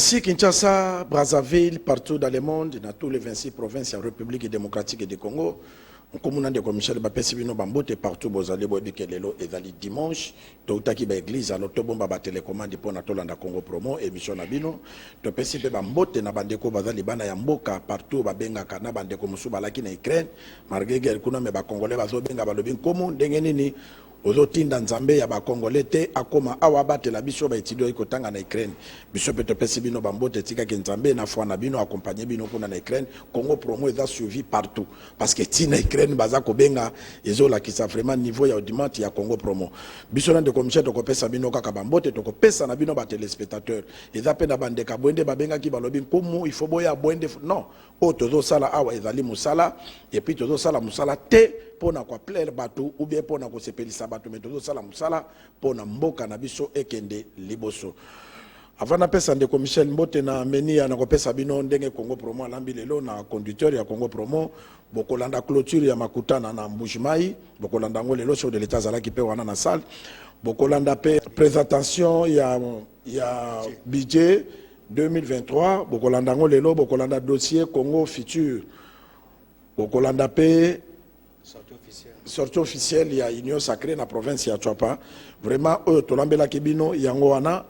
Merci Kinshasa, Brazzaville, partout dans le monde, dans tous les 26 provinces, en République démocratique du Congo. Comme on a dit, comme Michel Bapessibino Bambote, partout, vous allez voir que lelo et dali dimanche, Toutaki ba église, alors tout bon ba télécommande pour Natolanda Congo promo, émission Nabino, to Pessibe Bambote, na bandeko bazali bana ya mboka, partout, ba benga kana bandeko musuba laki na Ukraine, malgré guerre kuna me ba Congolais bazo benga balobin komo, ndenge nini, ozotinda nzambe ya ba Congolais te akoma awa batela biso ba etidio ikotanga na Ukraine. Biso pe to Pessibino Bambote tika ke nzambe na fwa na bino accompagner bino kuna na Ukraine, Congo promo est suivi partout parce que tina Ukraine baza ko benga ezola ki sa vraiment niveau ya audimenti ya Congo promo. Biso na de commission to ko pesa bino kaka Bambote to ko pesa na bino ba téléspectateurs. Eza pe na bande ka bwende ba benga ki balobi komo il faut boya bwende non. O tozo sala awa ezali musala et puis tozo sala musala te pona kwa plaire bato ou bien pona ko sepelisa bato mais tozo sala musala pona mboka na biso ekende liboso. Avant na pesa ndeko Michel Mbote na meni ya na ko pesa bino ndenge Congo promo lambi lelo na conducteur ya Congo promo bokolanda clôture ya makutana na Mbujimai bokolanda ngo lelo sur de l'état zala ki pe wana na salle bokolanda pe présentation ya budget 2023 bokolanda ngo lelo bokolanda dossier Congo futur bokolanda pe sortie officielle ya Union Sacrée na province ya Chwapa vraiment tolambela kibino yango wana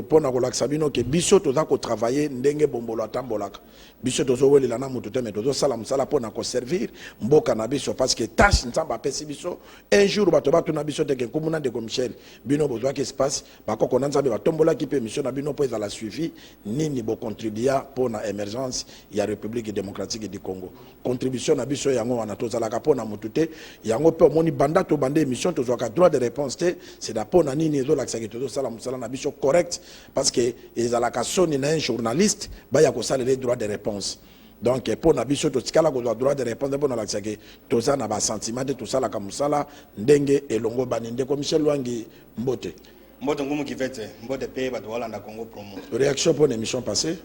pona kolakisa bino ke biso toza ko travailler ndenge bombolo atambolaka biso tozo welela na mutu te mais tozo sala musala pona ko servir mboka na biso parce que tâche nzamba pesi biso un jour bato batuna biso te ke komuna de Michel bino bozwa ke espace bakoko na nzambe batombola ki pe mission na bino po ezala suivi nini bo contribuer pona émergence ya République démocratique du Congo contribution na biso yango wana tozalaka pona mutu te yango pe moni banda to bande émission tozwa ka droit de réponse te c'est da pona nini ezolakisa ke tozo sala musala na biso correct parce que ils ont la cassonne un journaliste bah ya ko sala les droits de réponse donc pour na biso to tikala ko droit de réponse pour na la que to ça na ba sentiment de tout ça la kamusala ndenge elongo baninde ko Michel Lwangi Mbote ngumu kivete Mbote pe bato wala na Congo promo réaction pour l'émission passée.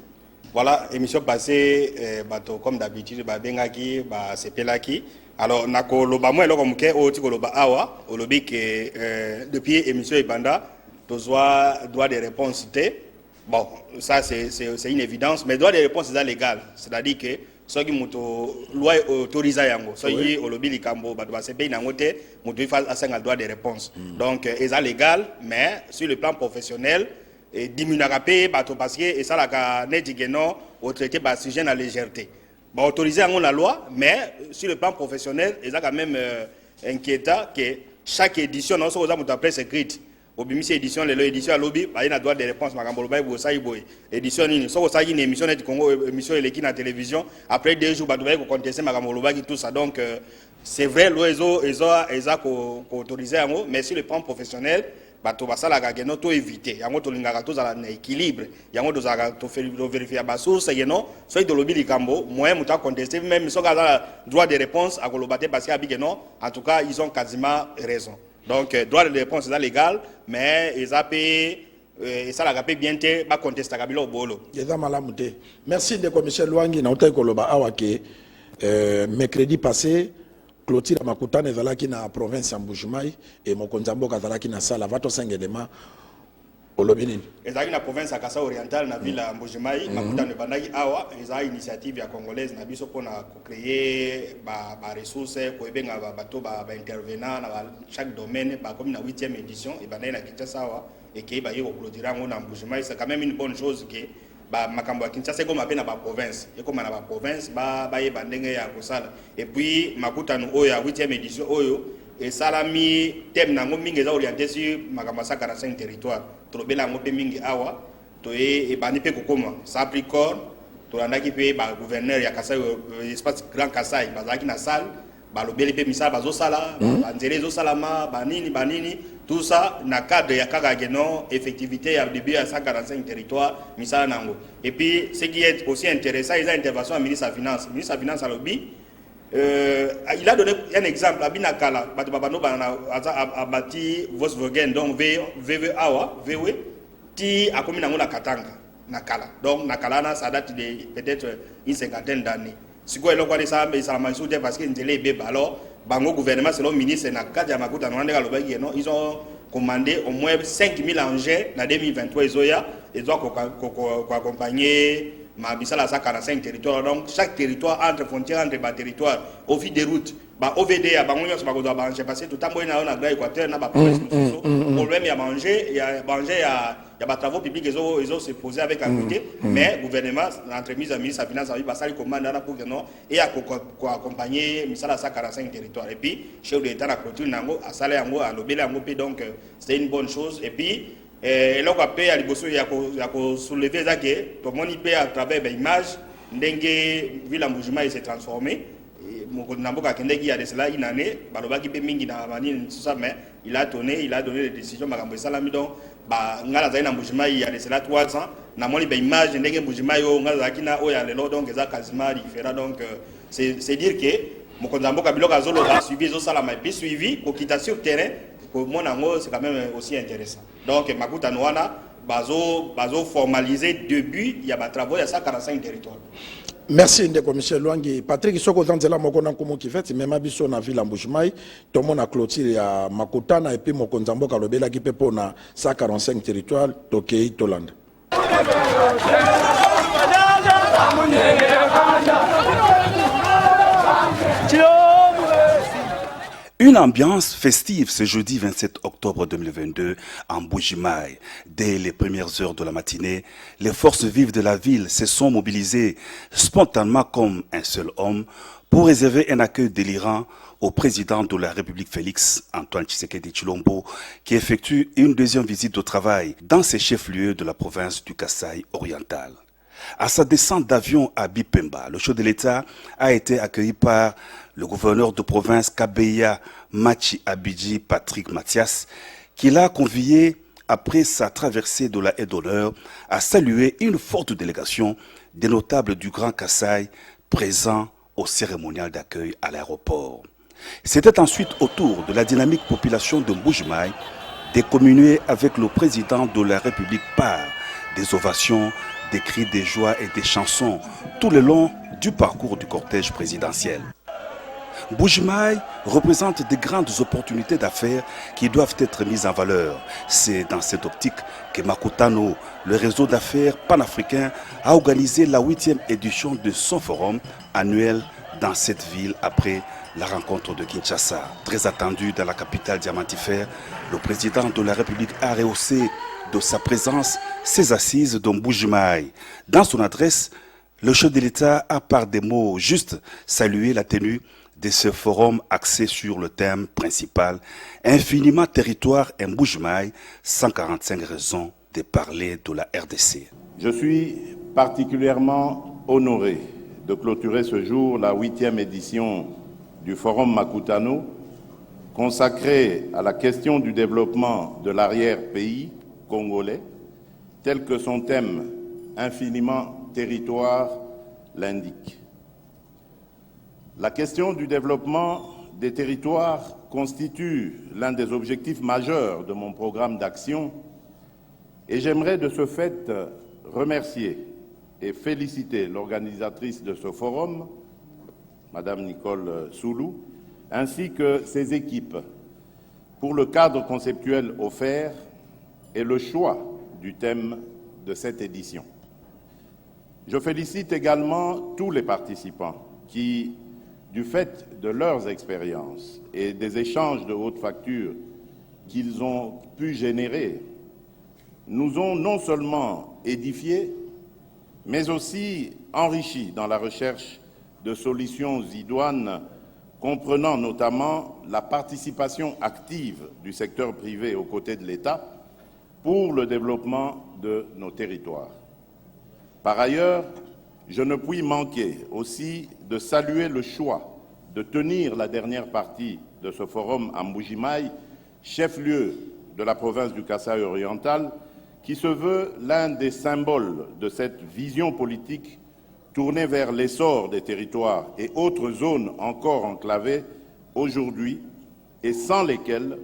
Voilà, émission passée bato comme d'habitude ba bengaki ba sepelaki alors nako loba mo eloko muke o tiko loba awa olobi que depuis émission ebanda droit de réponse T. Bon, ça c'est une évidence, mais droit de réponse c'est légal. C'est-à-dire que ce qui est loi autorisé yango, ce qui est au lobby likambo, bah c'est bien nangote, mutu fa asenga droit de réponse. Donc c'est légal, mais sur le plan professionnel, diminuera paye bato parce que et ça la ka nedigeno au traité ba sujet na légèreté. Bah autorisé yango la loi, mais sur le plan professionnel, c'est quand même inquiétant que chaque édition non so mutu après écrite obimisi édition lelo édition à lobby ba ina droit de réponse makambolo ba bo sai boy édition nini soko sa une émission net Congo émission eleki na télévision après 2 jours ba doit ko contester makambolo ba tout ça donc c'est vrai l'oiseau eza ko autoriser yango mais sur le plan professionnel bato basala ka geno to éviter yango to lingaka to za na équilibre yango to za to vérifier ba source yeno so de lobby likambo moyen muta contester même so ka droit de réponse à kolobate parce que abigeno en tout cas ils ont quasiment raison. Donc, droit de réponse est légal, mais ils ont payé, ça l'a payé bien, pas contester à Kabilo Bolo. Merci de Michel Lwangi, na utai koloba awake, mercredi passé, Clôture Makutane zalaki na province ya Mbujimai, et Mokonzambo kazalaki na sala, vato sengedema, olobini. Ezalaki na province ya Kasa Oriental, na ville ya Mbujimai, Makutane bandaki awa, ezalaki initiative ya congolaise, na biso pona créer ba ressources, ko ebenga bato ba intervenant na chaque domaine, ba comme na 8e édition, et bandaki na Kinshasa awa, et qui ba yiko clôturer ngo na Mbujimai, c'est quand même une bonne chose que ba makambo ya Kinshasa comme appena ba province, et comme na ba province ba yeba ndenge ya kosala. Et puis Makutano oyo ya 8e édition oyo et salami thème nango mingi eza orienté sur makambo 145 territoires. Tolobela ngo pe mingi awa to e bani pe kokoma Capricorne to landaki pe ba gouverneur ya Kasai espace Grand Kasai bazaki na salle ba lobeli pe misala bazo sala ba nzele zo salama banini tout ça na cadre ya kaka geno effectivité ya début à 145 territoires misala nango. Et puis ce qui est aussi intéressant ils a intervention du ministre de la finance à lobby. Il a donné un exemple à Binakala, a bâti Volkswagen, donc VW, qui a commis la Katanga, Nakala. Donc Nakala, ça date de peut-être une cinquantaine d'années. Si vous avez ça, ça m'a soutenu parce qu'il y a alors, Bango gouvernement, selon le ministre, ils ont commandé au moins 5000 engins en 2023. ils doivent accompagner ma bisala sa 45 territoires. Donc chaque territoire entre frontières entre les territoires au fil des routes. OVD a bango nyonso bakozo ba passer tout temps na na Équateur na ba province mosusu problème ya manger ya ba travaux publics ils ont se poser avec à côté mais gouvernement l'entremise à ministre finance a ba sali commande na pour que non et à accompagner misala sa 45 territoires et puis chef de l'état na clôture nango a sala yango a lobele yango pe donc c'est une bonne chose et puis eloko ape ya liboso ya ko soulever ça que tout le monde peut à travers ba image ndenge ville Mbuji-Mayi s'est transformé mon namboka kendeki ya de cela une année balobaki pe mingi na manine tout ça mais il a donné les décisions makambo salami donc ba ngala za ina Mbuji-Mayi ya de cela 3 ans na moni ba image ndenge Mbuji-Mayi o ngala za kina o ya lelo donc eza quasiment différent donc c'est dire que mon namboka biloka zolo ba suivi zo sala mais suivi ko kita sur terrain pour mon ango c'est quand même aussi intéressant donc makuta noana bazo formaliser début il y a ba travaux il y a 145 territoires. Merci ndeko Michel Lwangi. Patrick Soko Zanzela mokona nkumu kifeti mema biso na ville Mbuji-Mayi tomo na clôture ya Makutana et puis mokonza mboka lobela ki pepo na 145 territoires tokei Tolanda. Une ambiance festive ce jeudi 27 octobre 2022 en Mbuji-Mayi. Dès les premières heures de la matinée, les forces vives de la ville se sont mobilisées spontanément comme un seul homme pour réserver un accueil délirant au président de la République Félix Antoine Tshisekedi Tshilombo qui effectue une deuxième visite de travail dans ses chefs-lieux de la province du Kasaï oriental. À sa descente d'avion à Bipemba, le chef de l'État a été accueilli par le gouverneur de province Kabeya Machi Abidji Patrick Mathias, qui l'a convié après sa traversée de la haie d'honneur à saluer une forte délégation des notables du Grand Kasaï présents au cérémonial d'accueil à l'aéroport. C'était ensuite au tour de la dynamique population de Mbuji-Mayi de communier avec le président de la République par des ovations, des cris de joie et des chansons tout le long du parcours du cortège présidentiel. Mbuji-Mayi représente de grandes opportunités d'affaires qui doivent être mises en valeur. C'est dans cette optique que Makutano, le réseau d'affaires panafricain, a organisé la 8e édition de son forum annuel dans cette ville après la rencontre de Kinshasa. Très attendu dans la capitale diamantifère, le président de la République a rehaussé de sa présence ses assises de Mbuji-Mayi. Dans son adresse, le chef de l'État a par des mots justes salué la tenue de ce forum axé sur le thème principal « Infiniment territoire et Mbuji-Mayi, 145 raisons de parler de la RDC ». Je suis particulièrement honoré de clôturer ce jour la 8e édition du Forum Makutano consacré à la question du développement de l'arrière-pays congolais, tel que son thème « Infiniment territoire » l'indique. La question du développement des territoires constitue l'un des objectifs majeurs de mon programme d'action et j'aimerais de ce fait remercier et féliciter l'organisatrice de ce forum, Madame Nicole Soulou, ainsi que ses équipes pour le cadre conceptuel offert et le choix du thème de cette édition. Je félicite également tous les participants qui, du fait de leurs expériences et des échanges de haute facture qu'ils ont pu générer, nous ont non seulement édifiés, mais aussi enrichis dans la recherche de solutions idoines comprenant notamment la participation active du secteur privé aux côtés de l'État pour le développement de nos territoires. Par ailleurs, je ne puis manquer aussi de saluer le choix de tenir la dernière partie de ce forum à Mbuji-Mayi, chef-lieu de la province du Kasaï oriental, qui se veut l'un des symboles de cette vision politique tournée vers l'essor des territoires et autres zones encore enclavées aujourd'hui et sans lesquelles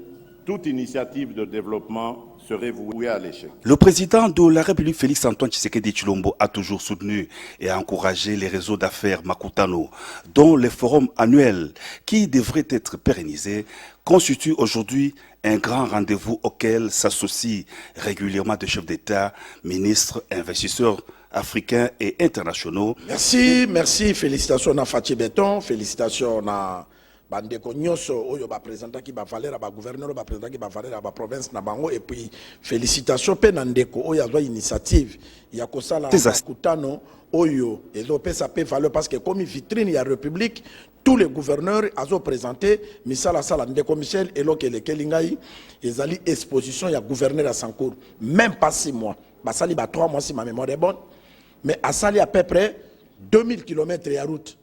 toute initiative de développement serait voué à l'échec. Le président de la République, Félix Antoine Tshisekedi Tshilombo, a toujours soutenu et encouragé les réseaux d'affaires Makutano, dont les forums annuels, qui devraient être pérennisés, constituent aujourd'hui un grand rendez-vous auquel s'associent régulièrement des chefs d'État, ministres, investisseurs africains et internationaux. Merci. Félicitations à Fatih Beton, félicitations à bandeko nyonso oyo ba président qui ba valeur ba gouverneur ba président qui ba valeur ba province na bango, et puis félicitations pe na ndeko oyo azwa initiative ya kosala makutano oyo ezo pesa pe valeur parce que comme vitrine ya république tous les gouverneurs azo présenté misala sala ndeko Michel eloke lekel ngai ezali exposition ya gouverneur à Sankour, même pas 6 mois basali ba 3 mois si ma mémoire est bonne, mais asali à peu près 2000 km ya route.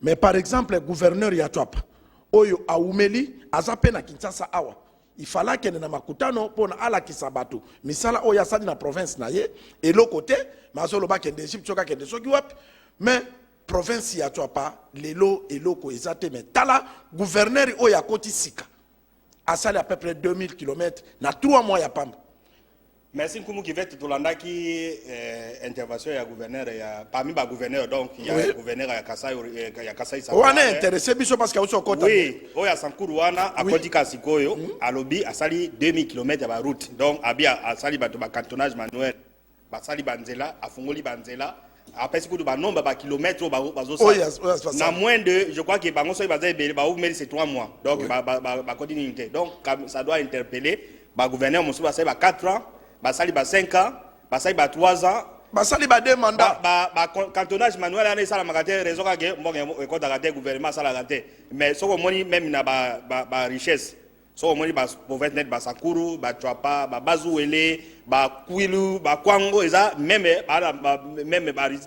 Mais par exemple, le gouverneur Yatwap, Oyo Aoumeli, Azape na Kinshasa Awa, il fallait que na makutano pour na ala kisabatu. Misala Oya Sadi na province na ye, et l'autre côté, Mazolo ba kende Egypte, choka kende sokiwap, mais province Yatwapa, lelo et loko ezate, mais tala gouverneur Oya Koti Sika, asali à peu près 2000 km, na 3 mois ya pamba. Merci Nkumu qui va tout l'anda qui intervention ya gouverneur ya parmi ba gouverneur donc il y a gouverneur ya Kasai Sankour. On est intéressé biso parce que au kota. Oui, oya Sankour wana akoti kasikoyo alobi asali 2000 km ya ba route. Donc abia asali bato ba cantonnage manuel. Basali banzela afungoli banzela après ce que ba nombre ba kilomètres bazo ça. Na moins de je crois que bango so baza ebele ba ouvre c'est 3 mois. Donc ba continuité. Donc ça doit interpeller ba gouverneur musu ba 4 ans. Basali ba 5 ans, basali ba 3 ans, basali ba 2 mandats. Cantonnage manuel ane sala magate raison que bon ko dagate gouvernement sala gate. Mais so ko moni même na ba richesse. So ko moni ba pauvreté net ba Sakuru, ba Chwapa, ba Bazuele, ba Kwilu, ba Kwango eza même ba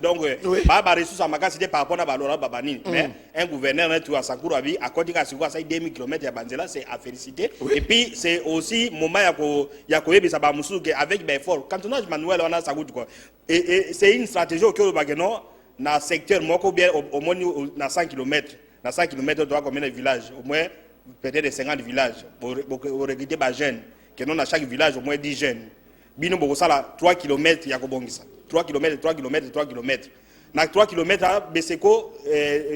donc ba ressources à makasi par rapport à ba lora ba banini. Mais un gouverneur net à Sakuru abi a koti ka sikwa ça 2000 km ya banzela, c'est à féliciter. Et puis c'est aussi moment ya ko yebisa ba musu que avec ba effort cantonnage manuel on a ça goût quoi. Et c'est une stratégie au cœur de non na secteur moko bien au moins na 100 km. Na 100 km doit combien de villages au moins peut-être 50 villages pour recruter des jeunes que non à chaque village au moins 10 jeunes bino boko sala 3 km ya kobongisa 3 km na 3 km Beseko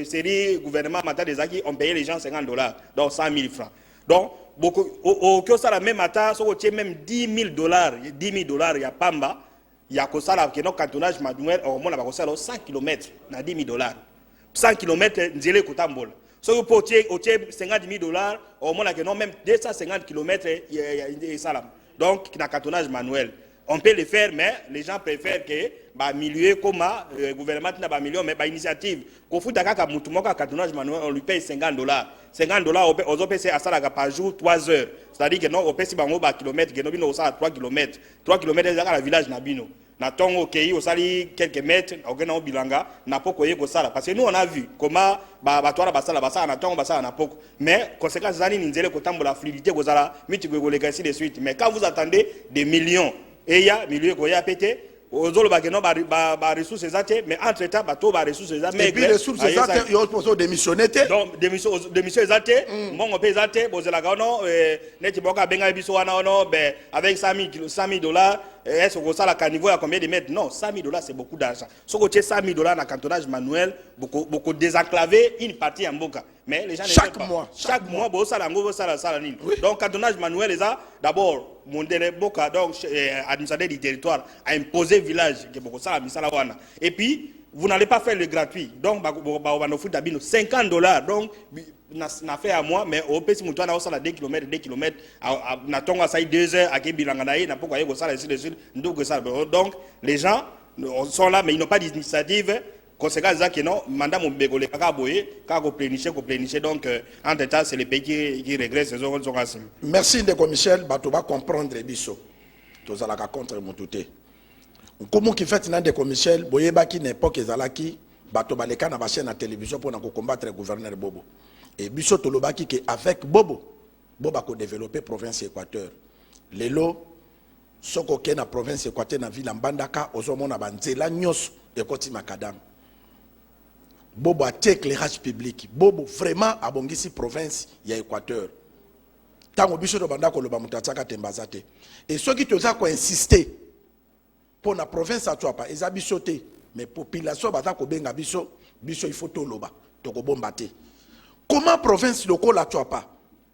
série gouvernement matin des acquis on payait les gens $50 donc 100 000 francs donc beaucoup au que ça la même matin so ko même $10 000 ya pamba ya ko sala que non cantonnage manuel au moins ba ko sala 100 km na $10 000 100 km nzele kotambola. Si vous pouvez 50 000 $, au moins non même 250 km et salam. Donc, il y a un cantonnage manuel. On peut le faire, mais les gens préfèrent que le milieu comme le gouvernement n'a pas million, mais initiative. Quand vous avez un cantonnage manuel, on lui paye $50. $50, on peut faire ça par jour, 3 heures. C'est-à-dire que non, on peut faire un kilomètre, on a 3 km. 3 km, c'est le village Nabino. Na tongo okay, osali quelques mètres, ogena bilanga, na poko yeko sala. Parce que nous on a vu comment batwala basala na tongo basala na poko. Mais conséquence zani ninzele kotambo la fluidité kozala, miti ko legasi de suite. Mais quand vous attendez des millions, et il y a milieu ko ya pété, ozolo bageno ba ressources ezate, mais entre temps bato ba ressources ezate. Et puis les ressources ezate, yo poso démissionner té. Donc démission ezate, mongo pe ezate, bozela gano neti boka benga biso wana ono be avec $100 est-ce que ça la niveau à combien de mètres? Non, $100 000 c'est beaucoup d'argent. Si vous avez $100 dans le cantonnage manuel, beaucoup désenclaver une partie en Boka. Mais les gens chaque mois, donc cantonnage manuel d'abord mon Boka donc administrateur du territoire a imposé village que beaucoup ça la et puis vous n'allez pas faire le gratuit. Donc on va offrir d'abord $50 donc n'a fait à moi mais au petit mouton na osala 2 km na tonga ça 2 heures à Kebilanga na na pourquoi yego sala donc les gens sont là mais ils n'ont pas d'initiative conséquence ça que non mandat mon begole kaka boye kaka plénicher donc entre temps c'est les pays qui regressent ces zones. Merci de Michel bato ba comprendre biso tozala ka contre motuté comment qui fait nan de Michel boyeba ki n'époque ezalaki bato baleka na ba chaîne na télévision pour na combattre le gouverneur Bobo. Et biso tolobaki que avec Bobo ko développer province Équateur. Lelo soko ke na province Équateur na ville Mbandaka ozomona banzela nyos ekoti makadam. Bobo a éclairage public. Bobo vraiment abongisi province ya Équateur. tango biso to banda koloba mutatsaka tembaza te et ceux qui toza ko insister pour la province à Chouapa eza biso te mais population baza ko benga biso il faut to loba to ko bomba te comment province lokola Chouapa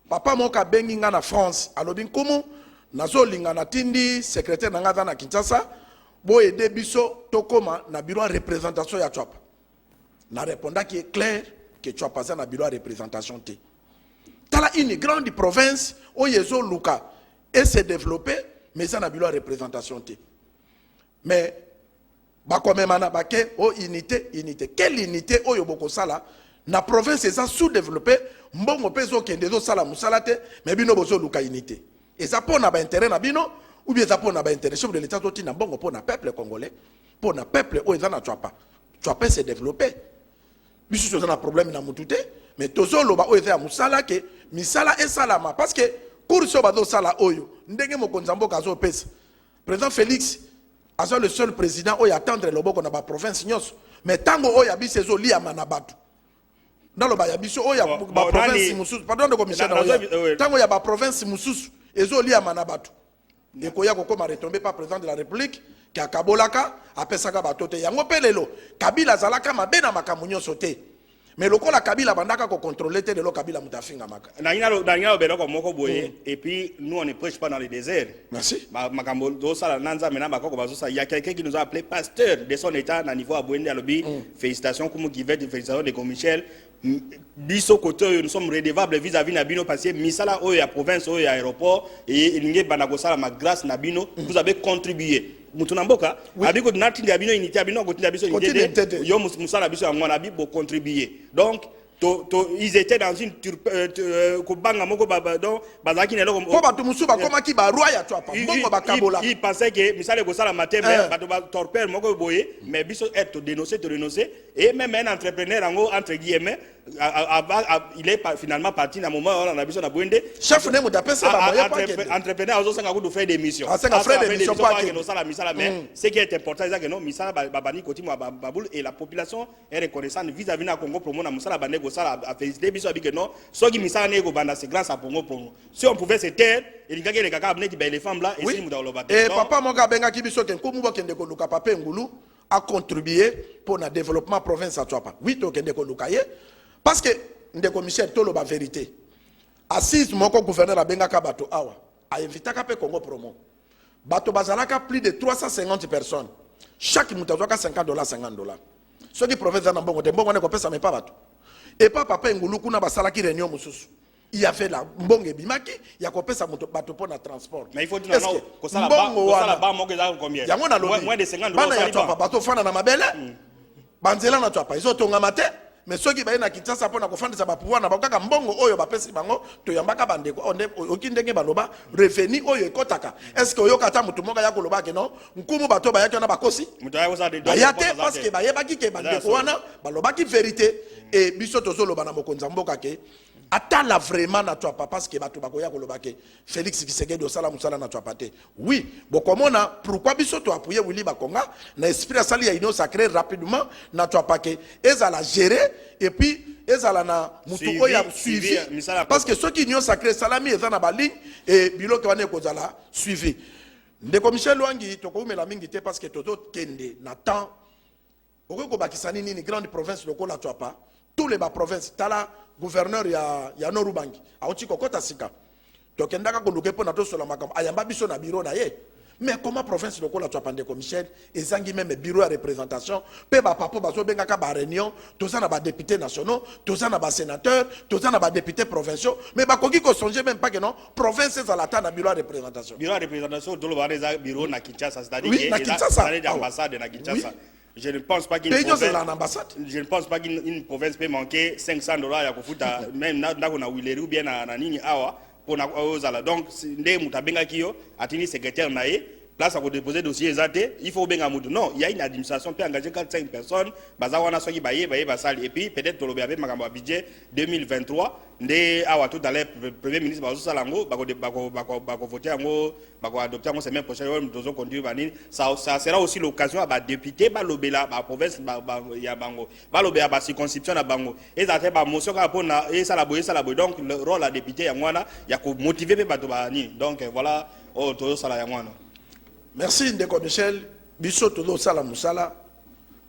papa moka bengi nga na France alobi komo nazo linga na tindi secrétaire na nga na Kinshasa bo aider biso to koma na bureau de représentation ya Chouapa na répondant qui est clair que Chouapa za na bureau de représentation te tala une grande province où yezo luka et se développer mais ça na bureau de représentation te mais bakomemana bake o unité quelle unité oyo boko sala na province eza sous-développée mbongo pezo kende zo sala musala te mais bino bozo luka unité eza pona ba intérêt na bino ou bien eza pona ba intérêt chef de l'état toti na mbongo pona peuple congolais pona peuple o eza na Chouapa se développer biso toza na problème na mutu te mais tozo loba o eza ya musala ke misala esalama parce que course bazo sala oyo ndenge mokonzi mboka azo pesa président Félix azo le seul président oyo attendre loboko na ba province nyos mais tango oyo abiso ezo liama na batu dans le bayabiso oyo ba province mususu pardon de commissaire tango ya ba province mususu ezo liama na batu ekoya kokoma retomber pas président de la république ki akabolaka apesaka bato te yango pelelo Kabila zalaka mabe na makambo nyonso te mais lokola Kabila bandaka ko contrôler te lelo Kabila mutafinga maka na ngina beloko moko boye et puis nous on ne prêche pas dans les déserts. Merci makambo do sala nanza mena bakoko bazo ça il y a quelqu'un qui nous a appelé pasteur de son état na niveau abwende alobi félicitations comme qui veut félicitations de Michel biso côté nous sommes redevables vis-à-vis Nabino parce que misala oyo ya province oyo ya aéroport et linge banako sala ma grâce Nabino vous avez contribué mutunamboka abiko natindi abino unité abino kotinda biso unité yo musala biso ya ngwana bibo contribuer donc ils étaient dans une kubanga moko baba donc bazaki ne loko ko batu musuba koma ki ba roi ya Chouapa mbongo bakabola il pensait que misala ko sala matin mais batu ba torpère moko boye mais biso être dénoncer et même un entrepreneur entre guillemets il est finalement parti dans moment on a biso na bwende chef ne mu dapesa ba moyen pas entrepreneur ozo sanga ko faire des missions sanga faire des missions pas que no sala misala mais ce qui est important c'est que non misala babani koti mo baboul et la population est reconnaissante vis-à-vis na Congo promo na musala bande go sala a féliciter biso abi que non so qui misala ne go banda c'est grâce à Congo promo si on pouvait se taire et l'ingaki les kaka abne ki ba les femmes là et si mu da loba et papa moka benga ki biso ken ko mu bokende ko luka papa ngulu a contribué pour le développement province à Chouapa oui to kende ko luka ye parce que ndeko Michel tolo ba vérité assise moko gouverneur abengaka bato awa a invitaka pe Congo promo bato bazalaka plus de 350 personnes chaque mutazwaka $50 ceux qui province na mbongo te mbongo ne ko pesa mais pas bato et pas papa ngulu kuna basalaki réunion mususu il y avait la mbongo bimaki ya ko pesa bato pour na transport mais il faut dire non ko sala ba moko za combien yango na lobi moins de $50 bana ya Chouapa bato fana na mabele banzela na Chouapa izo tonga mate mais ceux qui baina Kinshasa pona ko fandisa ba pouvoir na bakaka mbongo oyo bapesi bango to yambaka bandeko onde okindenge baloba revenu oyo ekotaka est-ce que oyoka ta mutu moka ya koloba ke non nkumu bato ba yaki na bakosi mutaya ko sa de bayate parce que bayebaki ke bandeko wana balobaki vérité et biso tozoloba na mokonzi mboka ke atala vraiment na Chouapa parce que bato bakoya koloba ke Félix Tshisekedi osala musala na Chouapa te oui bokomona pourquoi biso to appuyer Willy Bakonga na esprit asali ya union sacrée rapidement na Chouapa ke ezala gérer et puis ezala na mutu oya suivi parce que ceux qui union sacrée salami ezana ba ligne et biloko wana ekozala suivi ndeko Michel Wangi tokoumela mingi te parce que toto kende na temps okoko bakisani nini grande province lokola Chouapa tous les bas provinces tala gouverneur ya Norubangi aoti kokota sika tokendaka koluke pona to sola makambo ayamba biso na bureau na ye mais comment province lokola Chouapa ndeko Michel ezangi même bureau de représentation pe ba papo bazo bengaka ba réunion tozana ba députés nationaux tozana ba sénateurs tozana ba députés provinciaux mais ba koki ko songer même pas que non province za la ta na bureau de représentation dolo ba reza bureau na Kinshasa c'est-à-dire oui, na Kinshasa ambassade na Kinshasa. Je ne pense pas qu'une province peut manquer $500 à Kofuta, même dans Willery ou bien à Nini Awa, pour Ozala. Donc, Nde Mutabenga Kyo, Atini secrétaire Naé, place à déposer dossier exact, il faut bien amoudou. Non, il y a une administration qui a engagé 4-5 personnes, bazawana soki baye basali. Et puis peut-être le avec makambo budget 2023, ndé awa tout à l'heure premier ministre bazo salango, bako voter ango, bako adopter ango semaine prochaine, dozo conduire banini. Ça sera aussi l'occasion à ba député ba lobela ba province ya bango, ba lobela ba circonscription na bango. Et ça fait ba motion ka pona et ça la boye. Donc le rôle à député yangwana, ya ko motiver pe bato ba ni. Donc voilà, oh tozo sala yangwana. Merci Ndeko Michel. Biso todo sala musala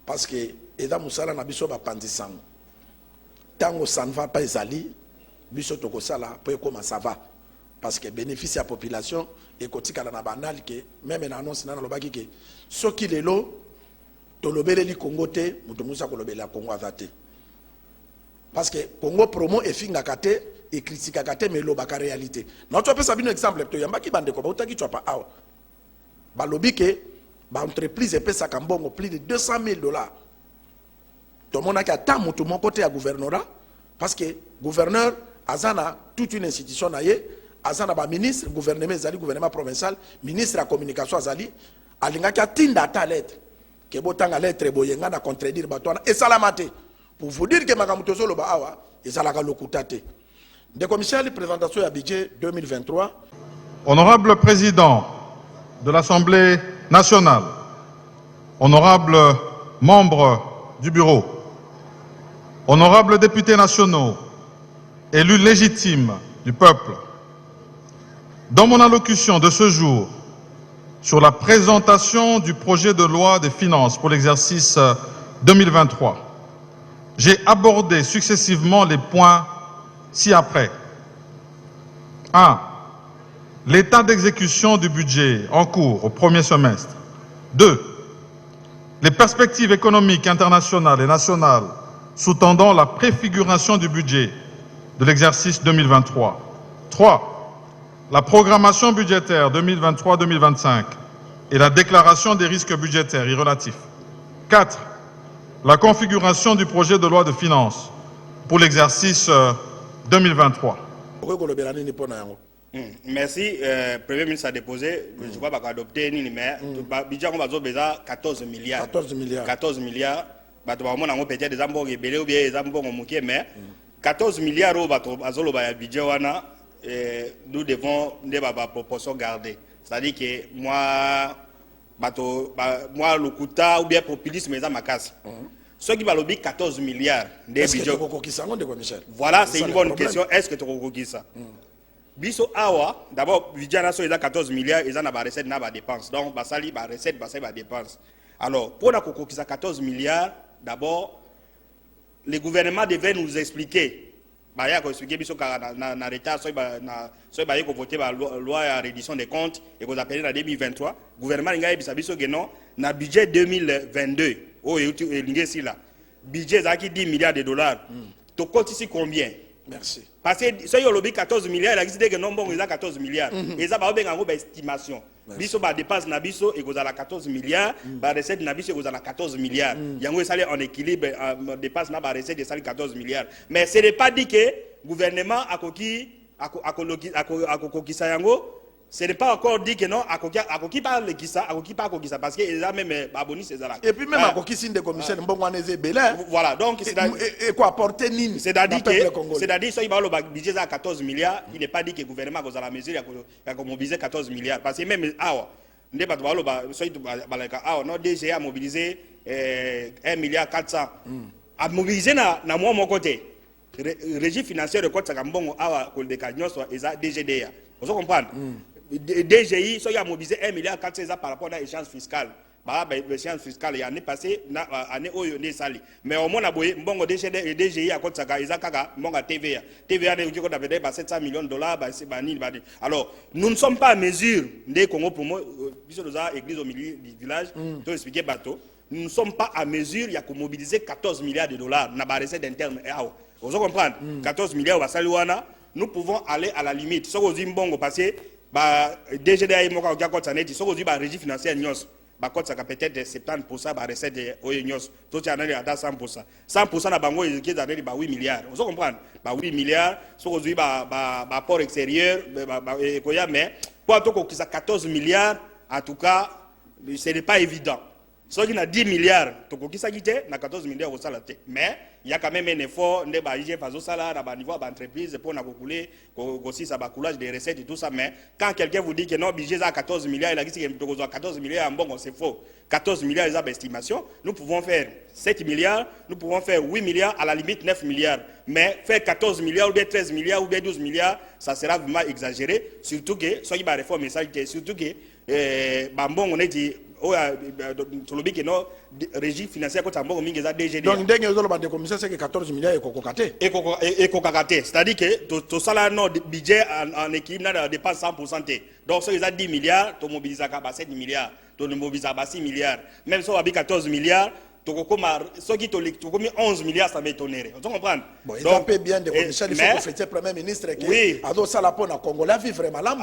parce que eda musala na biso ba pandisang. Tango ça ne va pas ezali, biso toko sala pour comment ça va parce que bénéficie à population et kotika na banal que même na annonce na lobaki que soki lelo to lobele li Congo te, muto musa ko lobela Congo avate. Parce que Congo promo et finga kate et critique kate mais lobaka réalité. Notre peut ça bien exemple to yamba ki bande ko ba utaki tu pas awa. Balobi ke ba entreprise et pesa kambongo plus de $200,000. Tout le monde a tant mutu mon côté à gouvernorat parce que gouverneur azana toute une institution naie azana ba ministre gouvernement zali gouvernement provincial ministre la communication azali alinga ka tinda ta lettre ke botanga lettre boyenga na contredire batwana et salamate pour vous dire que makamuto solo ba awa ezalaka lokutate. De commissaire de présentation à budget 2023. Honorable président de l'Assemblée nationale, honorables membres du bureau, honorables députés nationaux, élus légitimes du peuple, dans mon allocution de ce jour sur la présentation du projet de loi des finances pour l'exercice 2023, j'ai abordé successivement les points ci-après. 1. L'état d'exécution du budget en cours au premier semestre. 2. Les perspectives économiques internationales et nationales sous-tendant la préfiguration du budget de l'exercice 2023. 3. La programmation budgétaire 2023-2025 et la déclaration des risques budgétaires y relatifs. 4. La configuration du projet de loi de finances pour l'exercice 2023. Merci. Premier ministre a déposé, je crois qu'il a adopté, mais le budget on va dire 14 milliards. 14 milliards. 14 milliards. Peut-être des ambons rebellés ou bien des ambons moqués, mais 14 milliards au budget, nous devons des proportions garder. C'est-à-dire que moi, le Kuta ou bien populisme, mais ma casse. Ceux qui valent 14 milliards de budget. Voilà, c'est une bonne question. Est-ce que tu as ça? Biso awa, d'abord, budget national, il a 14 milliards, ils ont des recettes, des dépenses. Donc, basali, des recettes, basali, des dépenses. Alors, pour la coco qui a 14 milliards, d'abord, le gouvernement devait nous expliquer. Il y a expliqué biso na retard, soit il faut voter la loi à reddition des comptes et qu'on appelle en 2023. Le gouvernement il a dit biso que non, na budget 2022, oh et ici là, budget zaki 10 milliards de dollars. Tu comptes ici combien? Merci. Parce que si on a 14 milliards, il a dit que non, bon, il a 14 milliards. Et ça va avoir une estimation. Biso ba dépasse na biso et vous avez 14 milliards, ba recette na biso et vous avez 14 milliards. Yango ça en équilibre dépasse na ba recette et 14 milliards. Mais ce n'est pas dit que le gouvernement a coquille yango. Ce n'est pas encore dit que non, à qui parle qui ça, parce qu'il a même abonné ces là. Et puis même à qui signe des commissaires, voilà, donc et quoi apporter nini. C'est-à-dire que si il va le budget à 14 milliards, il n'est pas dit que le gouvernement a la mesure à mobiliser 14 milliards. Parce que même DG a mobilisé 1 milliard 400. A mobilisé na moi mon côté. Régie financière de côte Sakambongo awa Koldeka Nyoswa et DGDA. Vous comprenez? DGI, so il a mobilisé 1 milliard 400 par rapport à l'échéance fiscale. L'échéance fiscale, il y a année passée, année où il y a sali. Mais au moins, bon, DGI à côté de ça, il y a TVA. TVA, il y a 700 millions de dollars. Alors, nous ne sommes pas à mesure, dès qu'on a promo, église au milieu du village, tout expliquer bateau. Nous ne sommes pas à mesure, il y a qu'on mobiliser 14 milliards de dollars. N'a pas recette interne. Vous comprenez? 14 milliards, on va saluer. Nous pouvons aller à la limite. Ce que vous bon passé, DGDA et Moka Ogiakot Sanetti, ce que vous régie financière, ça peut-être 70% de recette de Oyos. Tout est allé à 100%. 100% de Bango est allé à 8 milliards. Vous comprenez? 8 milliards, ce que vous avez port extérieur, mais pour tout qui a 14 milliards, en tout cas ce n'est pas évident. Ce qui a 10 milliards, na 14 milliards au salaire. Mais il y a quand même un effort, on a niveau d'entreprise pour aussi ça coulage des recettes et tout ça. Mais quand quelqu'un vous dit que non, budget à 14 milliards, il a dit que 14 milliards, bon, c'est faux. 14 milliards, ils ont estimation. Nous pouvons faire 7 milliards, nous pouvons faire 8 milliards, à la limite 9 milliards. Mais faire 14 milliards, ou bien 13 milliards, ou bien 12 milliards, ça sera vraiment exagéré. Surtout que, soyez pas réforme, surtout que, on est dit, régie financière DGD. Donc, le commissaire, c'est que 14 milliards est cocaté. C'est-à-dire que tout ça, le budget en équilibre ne dépasse 100%. Donc, si ils ont 10 milliards, tu mobilises 7 milliards, tu mobilises 6 milliards. Même si on a 14 milliards, ceux qui ont mis 11 milliards, ça m'étonnerait. Vous comprenez? Bon, il a bien des commissaires, il faut que le Premier ministre oui. a ça la peau Congolais vivre vraiment.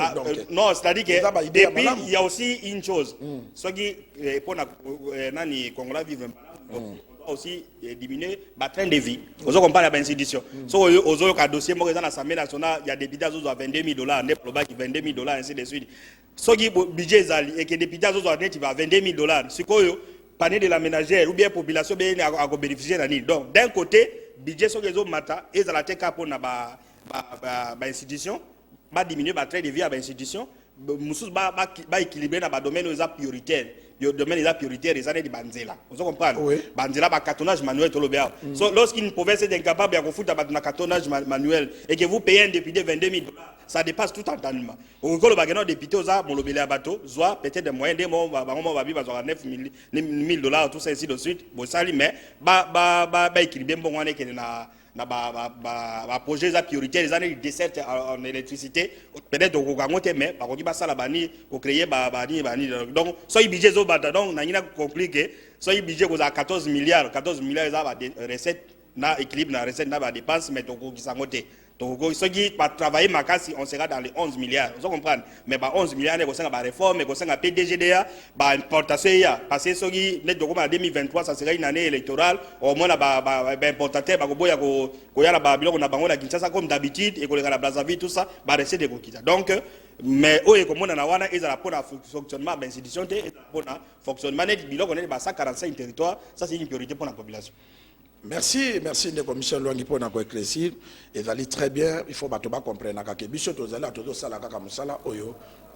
Non, c'est-à-dire que depuis, il y a aussi une chose. Ceux qui pour les Congolais vivre vraiment, aussi diminuer le train de vie. Vous comprenez la institution. So, aux autres dossiers, moi, dans l'Assemblée nationale, il y a des députés à 22 000 $, des probas qui 22 000 $, ainsi de suite. Ceux qui budget et que des députés à 22 000 $, c'est quoi? Panier de la ménagère ou bien population bien à bénéficier d'année. Donc d'un côté, budget sur les autres matins, et ça la tête pour na institution, va diminuer le train de vie à l'institution, musus va équilibrer dans le domaine où ils prioritaire. Le domaine est prioritaire des années de Banzela. Vous comprenez? Oui. Banzela, le cartonnage manuel, tout le bien. Lorsqu'une province est incapable de faire un cartonnage manuel et que vous payez un député 22 000 $, ça dépasse tout entendement. Au cas où le député a mon bateau, soit peut-être des moyens, des mots, va vivre à 9 000 $, tout ça, ainsi de suite. Bon, ça, mais, équilibrer bon, on est que projet prioritaire les années de dessert en électricité peut-être au Congo mais par contre ça la bani au créer bani donc ça il budget donc on a compris que ça il budget à 14 milliards ils ont recettes na équilibre na recette na dépenses mais donc qui s'angote donc ceux qui va travailler makasi on sera dans les 11 milliards vous comprenez mais 11 milliards ko senga ba réforme ko senga PDGDA ba importation ya parce que ceux qui net donc en 2023 ça sera une année électorale au moins ba importateur ba ko boya ko yala ba biloko na bango na Kinshasa comme d'habitude et ko la Brazzaville tout ça ba recette de ko kita donc mais oye comme on a wana ezala pour fonctionnement d'institution te pour fonctionnement net biloko net ba 145 territoires ça c'est une priorité pour la population. Merci, le commissaire Luangi pour nous éclaircir. Et allez très bien, il faut que vous compreniez que Bichot Ozala, tout ça, pour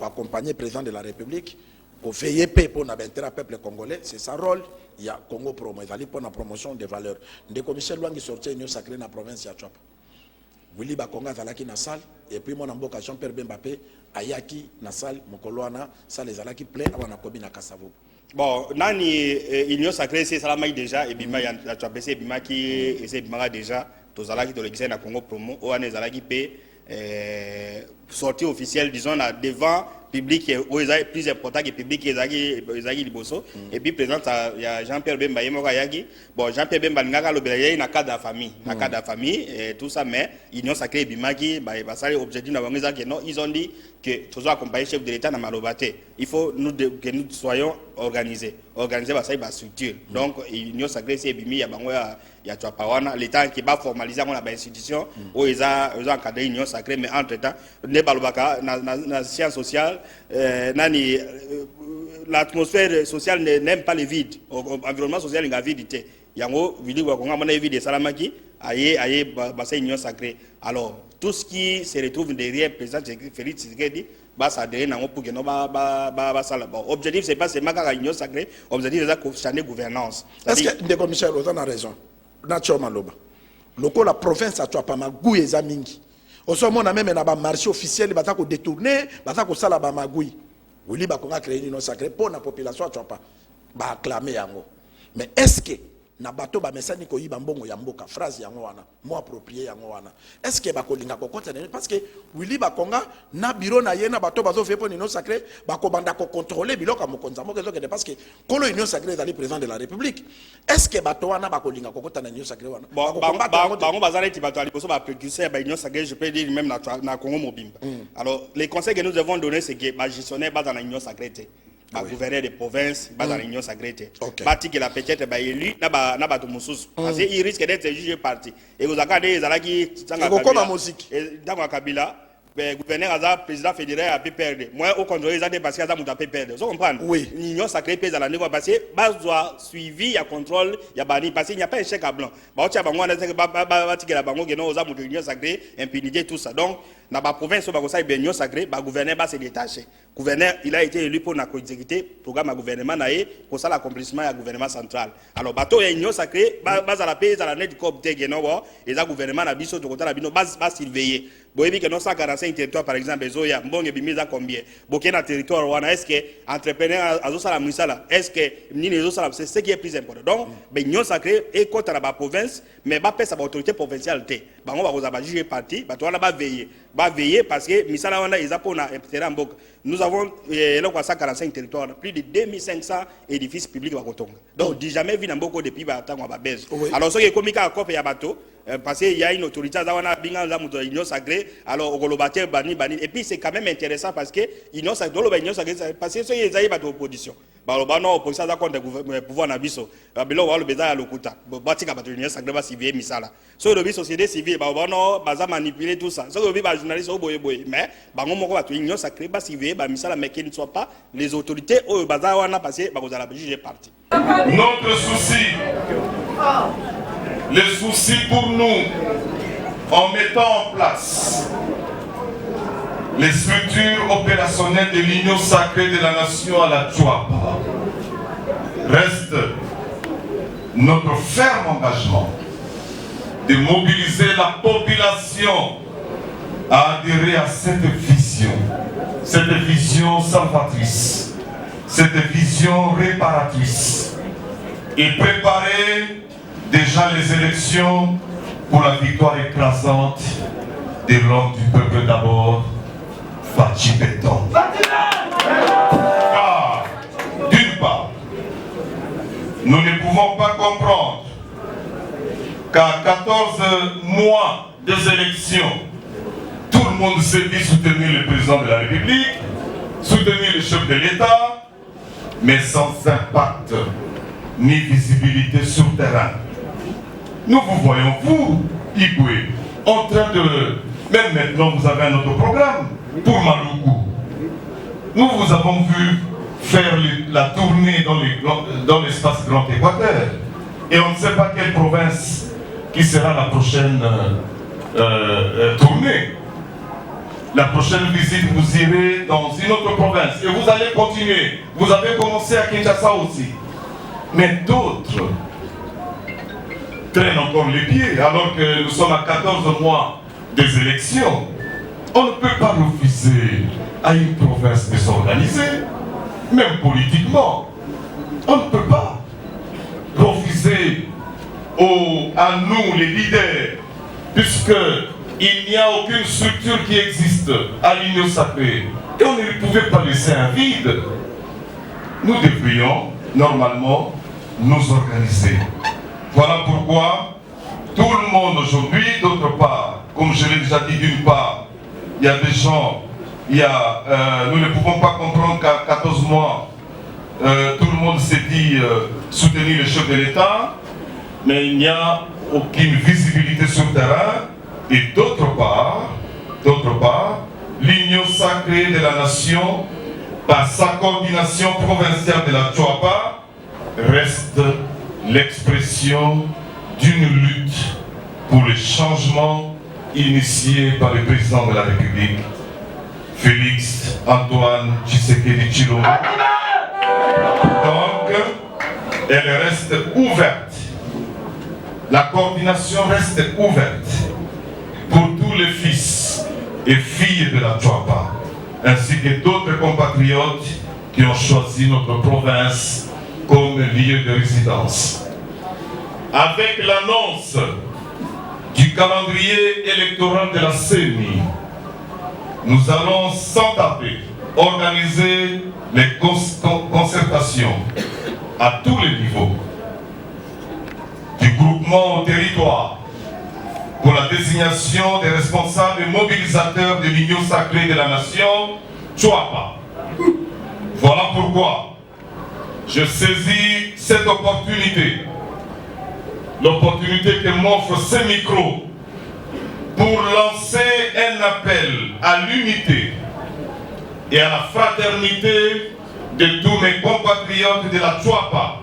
accompagner le président de la République, pour veiller pour l'intérêt du peuple congolais, c'est sa rôle. Il y a Congo Promo, il pour la promotion des valeurs. Le commissaire Luangi sortait une sacrée dans la province de Chop. Willy Bakonga Zalaki na salle, et puis mon amboka Jean-Pierre Bembappé, Ayaki na salle, Mokoloana, ça les Zalaki plein, avant la Kobi na Kassavo. Bon, nani union sacrée c'est ça déjà et bima ya tu appelé bima qui c'est bima déjà to zalaki to l'exer na Congo Promo o ane zalaki pe sortie officielle disons là devant public est plus important que public ezaki liboso et puis présent il y a Jean-Pierre Bemba yemoka yaki bon Jean-Pierre Bemba ngaka lobela na cadre de famille et tout ça mais union sacrée bimaki ba ça objectif na bango que non ils ont dit que tous accompagner chef de l'État na malobate il faut que nous soyons organisés ba ça ba structure donc union sacrée c'est bimi ya bango ya twapawana l'État qui va formaliser on a ba institution où ils ont encadré union sacrée mais entre temps ne balobaka na science sociale l'atmosphère sociale n'aime pas le vide. L'environnement social est vide. Il y a un vide de Salamaki, aïe, bassin union sacrée. Alors, tout ce qui se retrouve derrière le président Félix Tshisekedi, ça adhère pour que nous objectif, c'est pas seulement qu'à l'union sacrée, objectif, c'est de changer gouvernance. Est-ce que les commissaires ont raison? La province a pas mal goût et zamingi. Au sommet, on a même un marché officiel, il va détourner, il va sala ba magui. Oui, il va créer une union sacrée pour la population, tu pas acclamer yango. Mais est-ce que na bato ba message ko yiba mbongo ya mboka phrase yango wana mo approprié yango wana est-ce que ba kolinga ko contenir parce que Willy Bakonga na bureau na yena bato bazo fait pour union sacrée ba ko banda ko contrôler biloko mokonza mo kezo que parce que kolo union sacrée est président de la République est-ce que bato wana ba kolinga ko contenir union sacrée wana bon bazala ti bato ali boso ba précurseur ba union sacrée je peux dire même na Congo Mobimba alors les conseils que nous devons donner c'est que ba gestionnaire ba dans la union sacrée gouverneur de province dans l'union sacrée parti que la peut-être élu na ba to mususu parce qu'il risque d'être jugé parti et vous regardez ezalaki tanga musique dans Kabila le gouverneur Aza, président fédéral, a pu perdre. Moi, au contraire, ils ont parce qu'Aza a pu perdre. Vous comprenez? Oui. L'union sacrée pèse à la niveau parce que base doit suivi, il y a contrôle, il y a banni parce qu'il n'y a pas un chèque à blanc. Bah, tu as bango, on a dit la bango, qui est l'union sacrée, impunité, tout ça. Donc, dans la province, on a dit l'union sacrée, le gouverneur va se détacher. Le gouverneur, il a été élu pour exécuter le programme à gouvernement, pour ça l'accomplissement du gouvernement central. Alors, bateau, il y a l'union sacrée, base à la paix, à la net du COP, et le gouvernement a biso, va surveiller. Boyebi que non 145 territoires par exemple bezoya mbonge bimiza combien bokena territoire wana est-ce que entrepreneur azosala mwisala est-ce que nini ezosala c'est ce qui est plus important donc l'union sacrée et contre la province mais ba pesa ba autorité provinciale té bango ba kozaba juger parti ba to wana ba veiller parce que misala wana eza pona intérêt mboka nous avons 145 territoires plus de 2500 édifices publics ba kotonga donc dit jamais vu na mboko depuis ba tango ba base alors ce qui est komika kope ya bato parce qu'il y a une autorité à l'union sacrée, alors au bani bani. Et puis c'est quand même intéressant parce que l'union sacrée, parce que c'est une opposition. Non, opposition contre le pouvoir nabiso. Bilo walo beza lokuta. Batika bat l'union sacrée va civil misala. So le société civile, non, baza manipuler tout ça. So le journaliste au boye boye. Mais bango moko bat l'union sacrée va civil, ba misala mais qu'ils ne soient pas les autorités au baza wana passé, ba kozala juger parti. Notre souci, le souci pour nous, en mettant en place les structures opérationnelles de l'Union sacrée de la nation à la Tchouapa, reste notre ferme engagement de mobiliser la population à adhérer à cette vision salvatrice, cette vision réparatrice, et préparer déjà les élections pour la victoire écrasante de l'homme du peuple d'abord, Fachi Béton. Car, d'une part, nous ne pouvons pas comprendre qu'à 14 mois des élections, tout le monde s'est dit soutenir le président de la République, soutenir le chef de l'État, mais sans impact ni visibilité sur le terrain. Nous vous voyons, vous, Igwe, en train de... Même maintenant, vous avez un autre programme pour Maluku. Nous vous avons vu faire la tournée dans l'espace Grand Équateur. Et on ne sait pas quelle province qui sera la prochaine tournée. La prochaine visite, vous irez dans une autre province. Et vous allez continuer. Vous avez commencé à Kinshasa aussi. Mais d'autres traînent encore les pieds, alors que nous sommes à 14 mois des élections. On ne peut pas refuser à une province de s'organiser, même politiquement. On ne peut pas refuser à nous, les leaders, puisqu'il n'y a aucune structure qui existe à l'Union sacrée. Et on ne pouvait pas laisser un vide. Nous devrions, normalement, nous organiser. Voilà pourquoi tout le monde aujourd'hui, d'autre part, comme je l'ai déjà dit, d'une part, il y a des gens, nous ne pouvons pas comprendre qu'à 14 mois, tout le monde s'est dit soutenir le chef de l'État, mais il n'y a aucune visibilité sur le terrain. Et d'autre part, l'Union sacrée de la nation, par sa coordination provinciale de la Tchouapa, reste l'expression d'une lutte pour le changement initié par le président de la République, Félix Antoine Tshisekedi Tshilombo. Donc, elle reste ouverte. La coordination reste ouverte pour tous les fils et filles de la Tchouapa, ainsi que d'autres compatriotes qui ont choisi notre province comme lieu de résidence. Avec l'annonce du calendrier électoral de la CENI, nous allons sans tarder organiser les concertations à tous les niveaux, du groupement au territoire, pour la désignation des responsables et mobilisateurs de l'Union sacrée de la nation, Tchouapa. Voilà pourquoi je saisis cette opportunité, l'opportunité que m'offre ce micro, pour lancer un appel à l'unité et à la fraternité de tous mes compatriotes de la Tchouapa.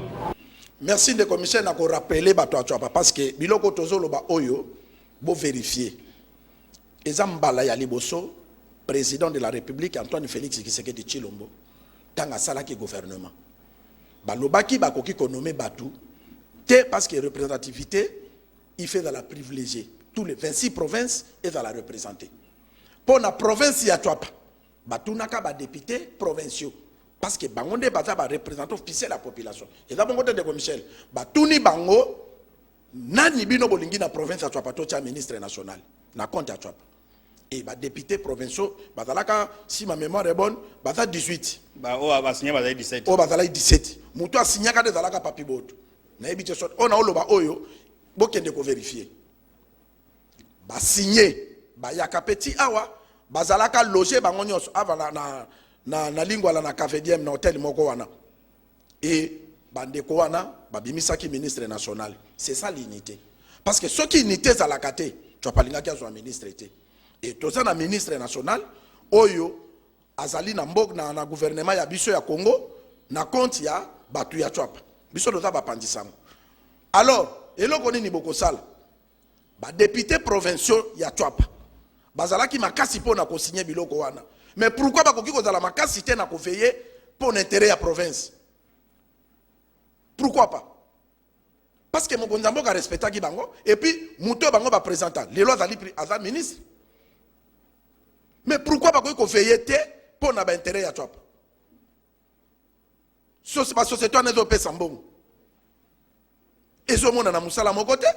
Merci de commissaire na ko rappeler bato a Tchouapa parce que biloko tozolo ba oyo bo vérifier. Ezambala ya liboso président de la République Antoine Félix Tshisekedi Tshilombo tanga salaki gouvernement. Balobaki bakoki konomé batu té parce que représentativité il fait dans la privilégiée. Tous les 26 provinces et dans la représenter. Pour la province ya Tchouapa, batu naka ba député provinciaux. Parce que bangonde bata ba représenter officiel la population. Et là bongo de Michel, batuni bango nani bino bolingi na province ya Tchouapa to cha ministre national na compte ya Tchouapa. Et ba député provinciaux bazalaka si ma mémoire est bonne, bata 18. Ba o ba signé bazali 17. O bazalaki 17. Mutu a signé ka de zalaka papi boto. Na ebite sot on a oloba oyo bokende ko vérifier. Ba signé ba yaka petit awa bazalaka loger bango nyonso avant na lingua la na cafédiem na hôtel moko wana et bandeko wana babimisaki ministre national. C'est ça l'unité, parce que ceux qui unité za la kate tu pas linga ki ministre été et tout ça na ministre national oyo azali na mbok na gouvernement ya biso ya Congo na compte ya batu ya Tchouapa biso doza ba pandisango. Alors eloko nini boko sala ba député provinciaux ya Tchouapa bazalaki makasi pona ko signer biloko wana. Mais pourquoi bakoki kozala makasi te na ko veiller pour l'intérêt ya province? Pourquoi pas? Parce que mon Mboka respectaki bango et puis muto bango ba présentant les lois azali ministre. Mais pourquoi bakoki ko veiller te pour na ba intérêt ya Tchouapa? Ba société na zo pesa mbongo. Ezo mona na musala moko te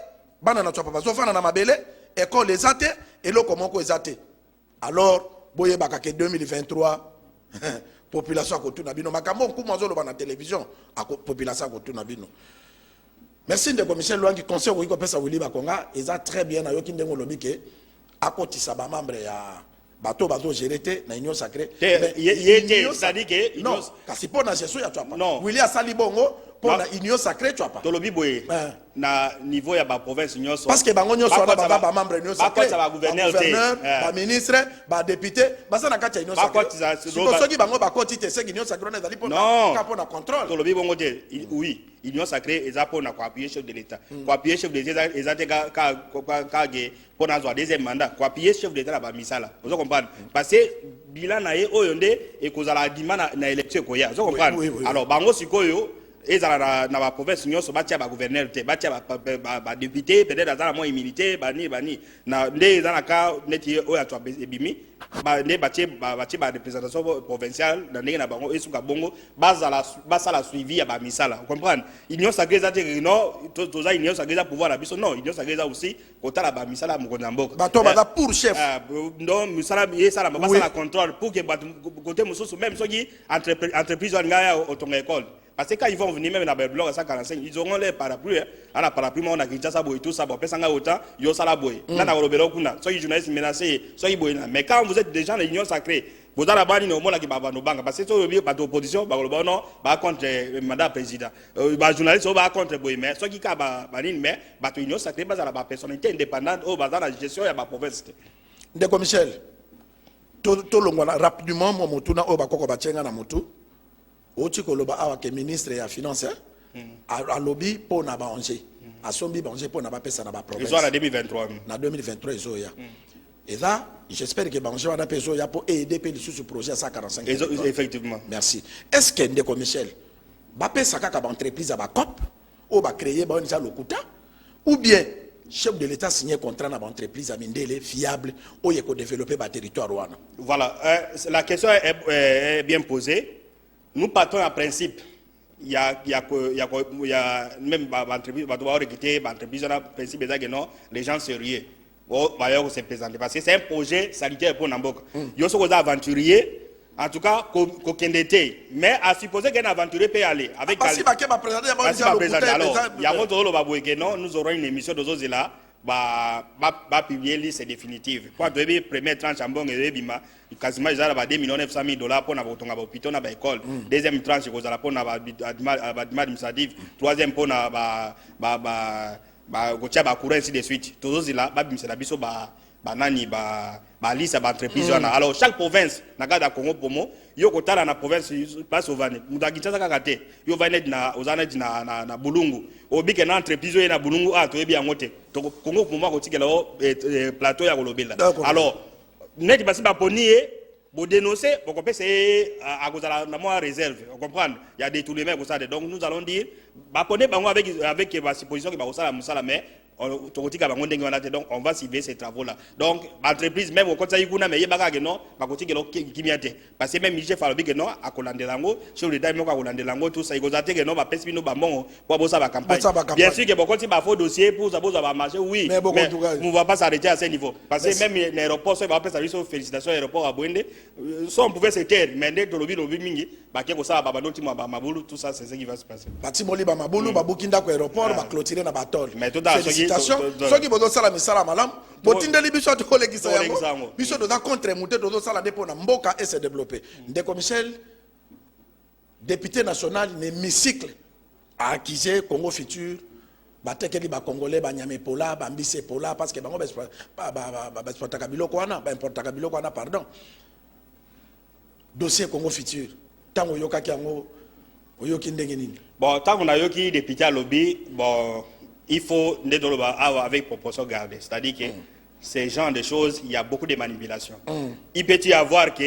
bana na Tchouapa bazofana na mabele école ezate eloko moko ezate. Alors boye bakake 2023 population akotuna bino makambo nkumu azolo ba na télévision population akotuna bino. Merci de commissaire Luangi conseil ko pesa wili bakonga eza très bien na yoki ndengo lobike akotisa ba membre ya bato bazo gérer na union sacrée. Yete c'est-à-dire que non kasi pona gestion ya Tchouapa. Non. Wili asali bongo pona union sacrée Tchouapa. Tolobi boye na niveau ya ba province nyonso. Parce que bango nyonso na ba membre union sacrée. Ba gouverneur ba ministre, ba député, basa na kati ya union sacrée. Soki bango ba koti te se union sacrée na zali pona contrôle. Tolobi bongo te oui, union sacrée eza pona ko appuyer chef de l'état. Ko appuyer chef de l'état eza te ka pona zo deuxième mandat. Ko appuyer chef de l'état na ba misala. Vous comprenez? Parce que bilan na ye oyonde e kozala dimana na élection ko ya. Vous comprenez? Alors bango sikoyo ezala na ba province nyonso batia ba gouverneur te batia ba député peut-être azala mo immunité bani na nde ezala ka neti oya to ebimi ba ne batie ba représentation provinciale na ndenge na bango esuka bongo basala suivi ya ba misala. Vous comprenez? Union sacrée za te non toza union sacrée za pouvoir la biso non union sacrée za aussi kotala ba misala mo konza mboka bato baza pour chef non misala yesala basala contrôle pour que côté mususu même soki entreprise ngaya otonga école. Parce que quand ils vont venir même dans le bloc à 145, ils auront les parapluies. À la parapluie, on a quitté ça, tout ça, parce que autant, ils ont ça la boue. Là, dans le bloc, soit les journalistes menacés, soit ils boivent. Mais quand vous êtes des gens de l'Union sacrée, vous avez la banne, au moins, qui va nous banques. Parce que si vous avez pas d'opposition, non, va contre le mandat président. Les journalistes, va contre le mais soit qui a banni, mais l'Union sacrée, base à la personnalité indépendante, au base à la gestion de la province. Ndeko Michel, tout le monde rapidement, mon motuna, au bakoko batchenga na motu. Oti koloba awa ke ministre ya finance a lobby pour na banger a sombi banger pour na ba pesa na ba province. Ils sont en 2023. Na 2023 ils ont ya. Et là, j'espère que banger va na peso ya pour aider pe sous projet à 145. Effectivement. Merci. Est-ce que Ndeko Michel ba pesa kaka ba entreprise ba COP ou ba créer ba onza lokuta ou bien chef de l'État signé contrat na ba entreprise amindele fiable ou yeko développer ba territoire wana. Voilà, la question est bien posée. Nous partons en principe. Il y a même l'entreprise, principe les gens sérieux. Se présenter parce que c'est un projet sanitaire pour Namboka. Il y a des aventuriers, en tout cas, mais à supposer qu'un aventurier peut aller avec alors, il y a nous aurons une émission de Zozela. Publier liste définitive. Quand tu as première tranche en bon et quasiment $2,900,000 pour avoir hôpital na école. Deuxième tranche pour avoir administratif. Troisième pour avoir courant ainsi de suite. Tous là, c'est la biso banani ba liste ba entreprise wana. Alors chaque province na gada Congo pomo yo kotala na province pas ovane muta Kinshasa kaka te yo vanet na ozana na Bulungu obike na entreprise yo na Bulungu to yebi yango te to Congo pomo ko tikela plateau ya kolobela. Alors net basi ba ponier bo dénoncer pour qu'on puisse à cause de la réserve, on comprend. Il y a des tous les mêmes ça. Donc nous allons dire ba ponier bango avec la supposition que ba osala musala mais donc on va cibler ces travaux là. Donc l'entreprise même au côté yikuna mais yebaka que non ba côté que kimiate parce que même Michel Falobi que non à kolande lango sur le dame ko kolande lango tout ça ikozate que non ba pesi bino ba bon pour bossa ba campagne. Bien sûr que beaucoup ba faux dossier pour ça va marcher oui mais on va pas s'arrêter à ce niveau parce que même l'aéroport ça va passer à félicitations aéroport à Bwende ça on pouvait se taire mais dès lobi mingi ba ke ko ça ba noti ba mabulu tout ça c'est ce qui va se passer. Bati moli ba mabulu ba bukinda ko aéroport ba clôturer na ba tol. Mais tout soki bozo sala misala malam botindeli biso to kolegisa yango biso doza contre monter dozo sala depo na mboka et se développer. Ndeko Michel député national n'hémicycle a accusé Congo Futur batekeli ba congolais ba nyame pola ba mbise pola parce que bango ba exportaka biloko wana ba importaka biloko wana pardon dossier Congo Futur tango yokaki yango oyoki ndenge nini. Bon tango na yoki député à lobby bon il faut avec proportion gardée. C'est-à-dire que ces genres de choses, il y a beaucoup de manipulations. Il peut y avoir que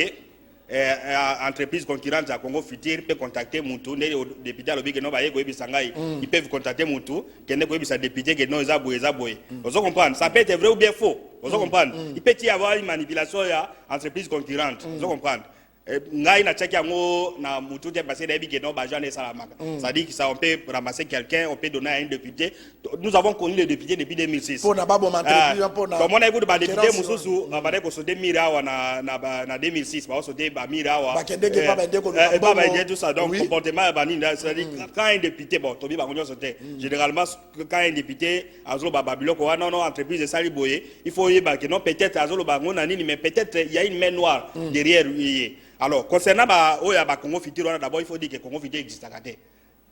entreprise concurrente à Congo Futur peut contacter Moutou, les députés à l'objet que non, ils peuvent contacter Moutou, qui n'est pas député que non, ils aboué. Vous comprenez? Ça peut être vrai ou bien faux. Vous comprenez? Il peut y avoir une manipulation à entreprise concurrente. Vous comprenez? Ngai na tchaki yango na mutu te passer des que non ba jamais salamaka. Ça dit que ça on peut ramasser quelqu'un, on peut donner à un député. Nous avons connu les députés depuis 2006. Pour na babo entreprise pour na. Comme on a écouté ba député mususu ba ko so de mirawa na 2006 ba so de ba mirawa. Ba kende ke ba bende ko ba ba tout ça donc comportement ba ni c'est-à-dire quand un député bon tobi ba konyo sote généralement quand un député azolo ba biloko wana non entreprise sali boye il faut y ba que non peut-être azolo ba ngona nini mais peut-être il y a une main noire derrière lui. Alors, concernant le Congo Futur, d'abord il faut dire que le Congo Futur existe.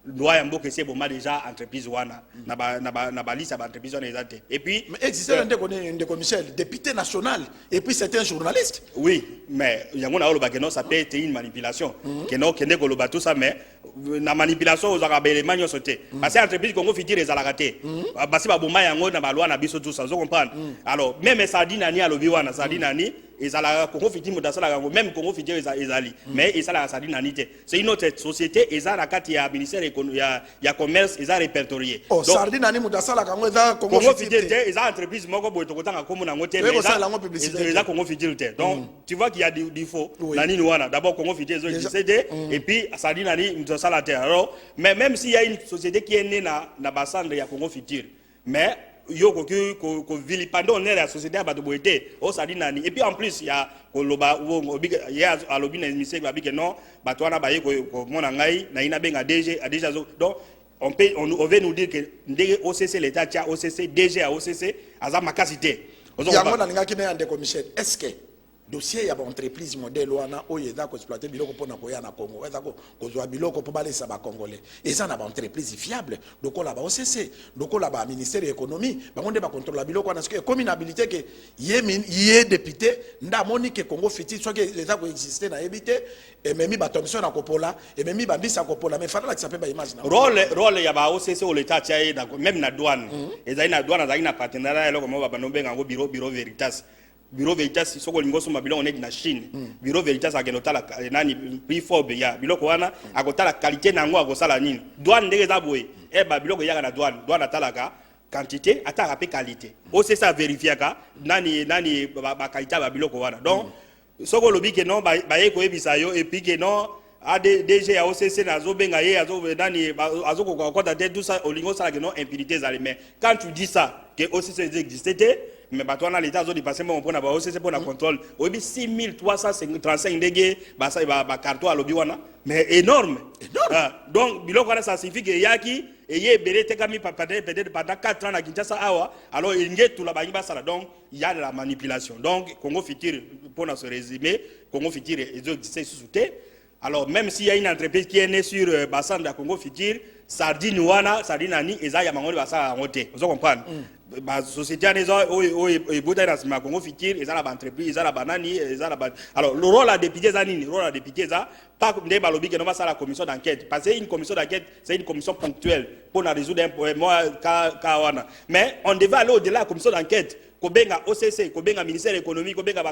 Loi yambo que c'est bon déjà entreprise wana na balisa ba entreprise wana ezate et puis mais existait un Ndeko Michel député national et puis c'était un journaliste. Oui mais yango na oloba que non ça peut être une manipulation que non kende ko loba tout ça mais na manipulation aux arabes manyo sauté parce que entreprise Congo Futur ezalaka te basi ba boma yango na ba loi na biso tout ça vous comprendre. Alors même Sardine ni alobi wana Sardine ni ezalaka Congo Futur modasala même Congo Futur ezali mais ezalaka Sardine ni te c'est une autre société ezalaka kati ya ministère il y a commerce ils ont répertorié. Oh Sardine ani mudasala kango za Congo Futur ils ont entreprise moko boy to kotanga komo na ngote mais ils ont Congo Futur donc tu vois qu'il y a du faux na nini wana d'abord Congo Futur ils ont existé et puis Sardine ani mudasala terre alors mais même s'il y a une société qui est née na basandre ya Congo Futur mais yo ko vilipando on est la société à Batoboité au Sardine ani et puis en plus il y a koloba il y a alobi na émission ba bi que non batwana ba ko mona ngai na ina benga DG a déjà donc on veut nous dire que ndenge OCC l'état tia OCC DG à OCC aza makasité yango na linga kine Ndeko Michel est-ce que dossier ya ba entreprise modèle wana oyeza ko exploiter biloko pona ko ya na Congo eza ko kozwa biloko po balesa ba congolais eza na ba entreprise fiable dokola ba OCC dokola ba ministère de l'économie bango nde ba contrôler biloko wana parce que communabilité que yé député nda moni que Congo Futur soit que eza ko exister na ebité et même ba Thomson na kopola et même ba mbisa kopola mais fala qui s'appelle ba image na rôle ya ba OCC au l'état tia même na douane eza na douane eza na partenariat eloko mo ba banombenga ngo bureau Veritas. Bureau Veritas soko lingoso mabilo on est na Chine. Bureau Veritas agenotala nani prix fort ya biloko wana akotala qualité nango akosala nini. Douane ndenge za boye. Ba biloko yaka na douane atalaka quantité ataka pe qualité. O c'est ça vérifier ka nani ba qualité ba biloko wana. Donc soko lobi ke non ba yeko ebisa yo et puis que non DG à OCC na zo benga ye azo nani azo ko kota tout ça olingo sala que non impurité za mais quand tu dis ça que OCC existait mais bah toi dans l'état zo dépasser mon pour na ba OCC pour na contrôle obi 6335 ndege ba carton à lobi wana mais énorme donc biloko wana ça signifie que yaki et yé belé te kami peut-être pendant 4 ans à Kinshasa awa alors il nge tout la ba sala donc il y a de la manipulation donc Congo Futur pour na se résumer Congo Futur existe sous-té. Alors même s'il y a une entreprise qui est née sur bassin de Congo Futur Sardine wana Sardine ani eza ya mangoli basa ngote vous comprenez la société a des Congo Futur, ils ont l'entreprise, ils ont la banane, ils ont la banane. Alors, le rôle à député, le rôle à député, pas comme des balobi qui n'ont pas la commission d'enquête. Parce qu'une commission d'enquête, c'est une commission ponctuelle pour résoudre un problème. Mais on devait aller au-delà de la commission d'enquête. Kobenga OCC, Kobenga ministère de l'économie, Kobenga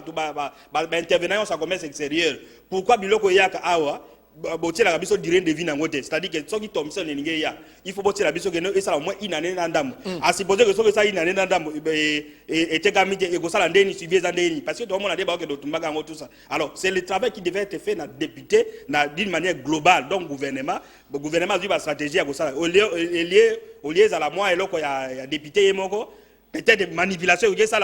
intervenant en commerce extérieur. Pourquoi Biloko Yaka Awa? C'est-à-dire que ceux qui tombent sur les il faut que la biso et ça au moins une année d'andam. À supposer que ça une année d'andam et parce que tout le monde a débat que tout ça. Alors c'est le travail qui devait être fait dans député d'une manière globale. Donc gouvernement a une stratégie à ça. Au lieu à la mois et là il y a député et moko peut-être manipulation ou ça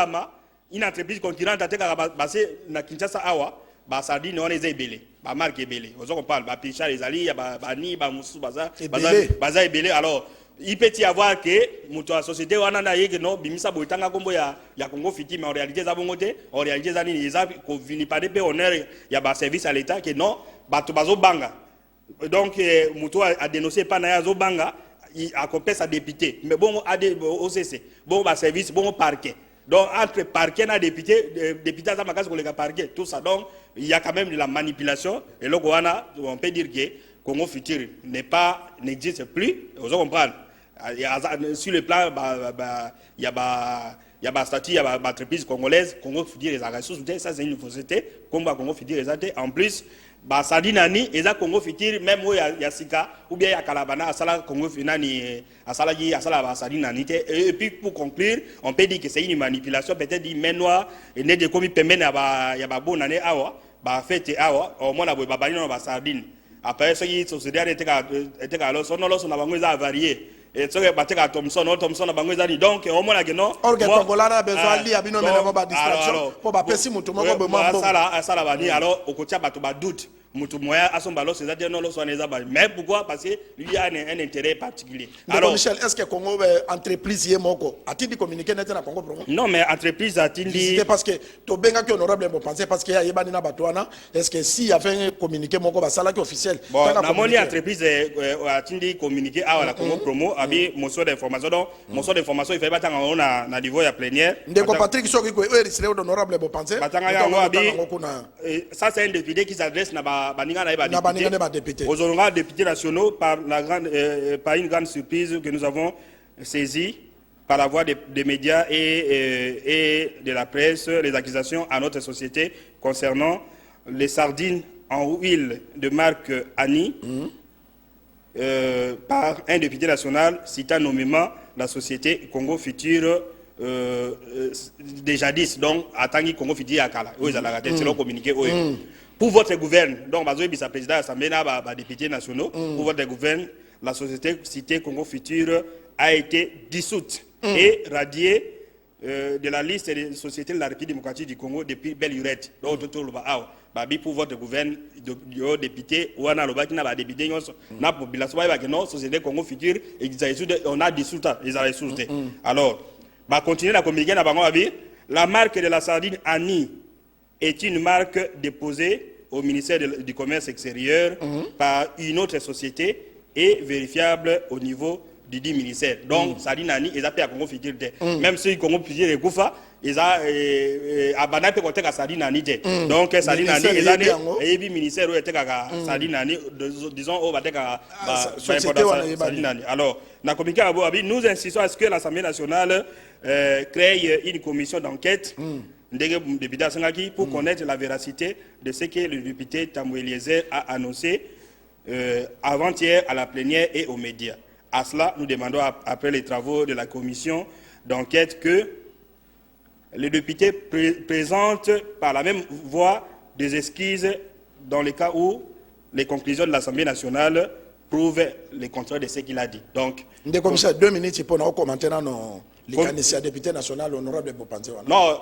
une entreprise concurrente a été basée na Kinshasa awa. Ba sardine on les ébélé ba marque ébélé on parle ba picha les ali ba bani ba musu baza ébélé. Alors il peut y avoir que muto la société wana na yeke no bimisa boitanga kombo ya Congo Futur, mais en réalité ça bongote en réalité ça ni ça ko vini pas de honneur ya ba service à l'état que non bato bazo banga. Donc muto a dénoncé pas na ya zo banga il accompagne sa député mais bon OCC bon ba service bon parquet. Donc, entre parquet et député, ça m'a cassé pour les parquet, tout ça. Donc, il y a quand même de la manipulation. Et là, on peut dire que Congo Futur n'existe plus. Vous comprenez? Sur le plan, il y a un statut, il y a une entreprise congolaise, Congo Futur, les ressources, ça c'est une société, Congo Futur, en plus, Sadinani, et ça Congo Futur, même où il y a Sika, ou bien il y a Kalabana, Asala Congo Finani, Asala Sadinani. Et puis pour conclure, on peut dire que c'est une manipulation, peut-être dit Menoir, et n'est de comme permet à y a bon année awa, fête awa, au moins la babani dans la sardine. Après, ce qui est société était alors, son nom, on a besoin de varier. Et ce qui est Thompson a besoin de donc, au moins la guenon. Or, Congola a besoin de l'abino, mais on va distraction. Pour pas passer mon tour, alors, au côté de doute. Mais pourquoi? Parce qu'il y a un intérêt particulier. Alors, Michel, est-ce que Congo entreprise est moko? A-t-il dit communiquer net à Congo? Non, mais entreprise a-t-il dit. C'est parce que tu benga qui honorable pour penser parce qu'il y a Yebanina Batouana. Est-ce que s'il y avait un communiqué moko, ça là qui officiel? Bon, la monnaie entreprise a-t-il dit communiquer à la Congo promo, avec motion d'information. Donc, motion d'information, il fait pas tant on a niveau à plénière. Ndeko Patrick Soki, eux, serait honorable pour penser. Ça, c'est un député qui s'adresse à députés. Aux honorables députés nationaux par une grande surprise que nous avons saisie par la voie des médias et de la presse, les accusations à notre société concernant les sardines en huile de marque Annie par un député national citant nommément la société Congo Futur déjà 10, donc à Tanguy Congo Futur à Kala. C'est leur communiqué. Pour votre gouvernement, donc président de l'Assemblée, députés nationaux, pour votre gouvernement, la société citée Congo Futur a été dissoute et radiée de la liste des sociétés de la République démocratique du Congo depuis belle lurette. Donc, pour votre gouvernement, député, ou on a député, la population, non, société Congo Futur, on a dissous, ils ont ressourcé. Alors, continuer à communiquer, la marque de la sardine Annie est une marque déposée au ministère du Commerce extérieur par une autre société et vérifiable au niveau du dit ministère. Donc, sardine Annie, ils ont appelé à Congo Futur. Même si Congo Futur est Koufa, ils ont abandonné le côté de sardine Annie. Donc, sardine Annie, ils ont et puis ministère où était sardine Annie, disons, au Batek à sardine Annie. Alors, nous insistons à ce que l'Assemblée nationale crée une commission d'enquête pour connaître la véracité de ce que le député Tambou Eliezer a annoncé avant-hier à la plénière et aux médias. À cela, nous demandons, après les travaux de la commission d'enquête, que le député présente par la même voie des esquisses dans le cas où les conclusions de l'Assemblée nationale prouvent le contraire de ce qu'il a dit. Donc, 2 minutes pour nous commenter les candidat député national honorable Bopanze. Non,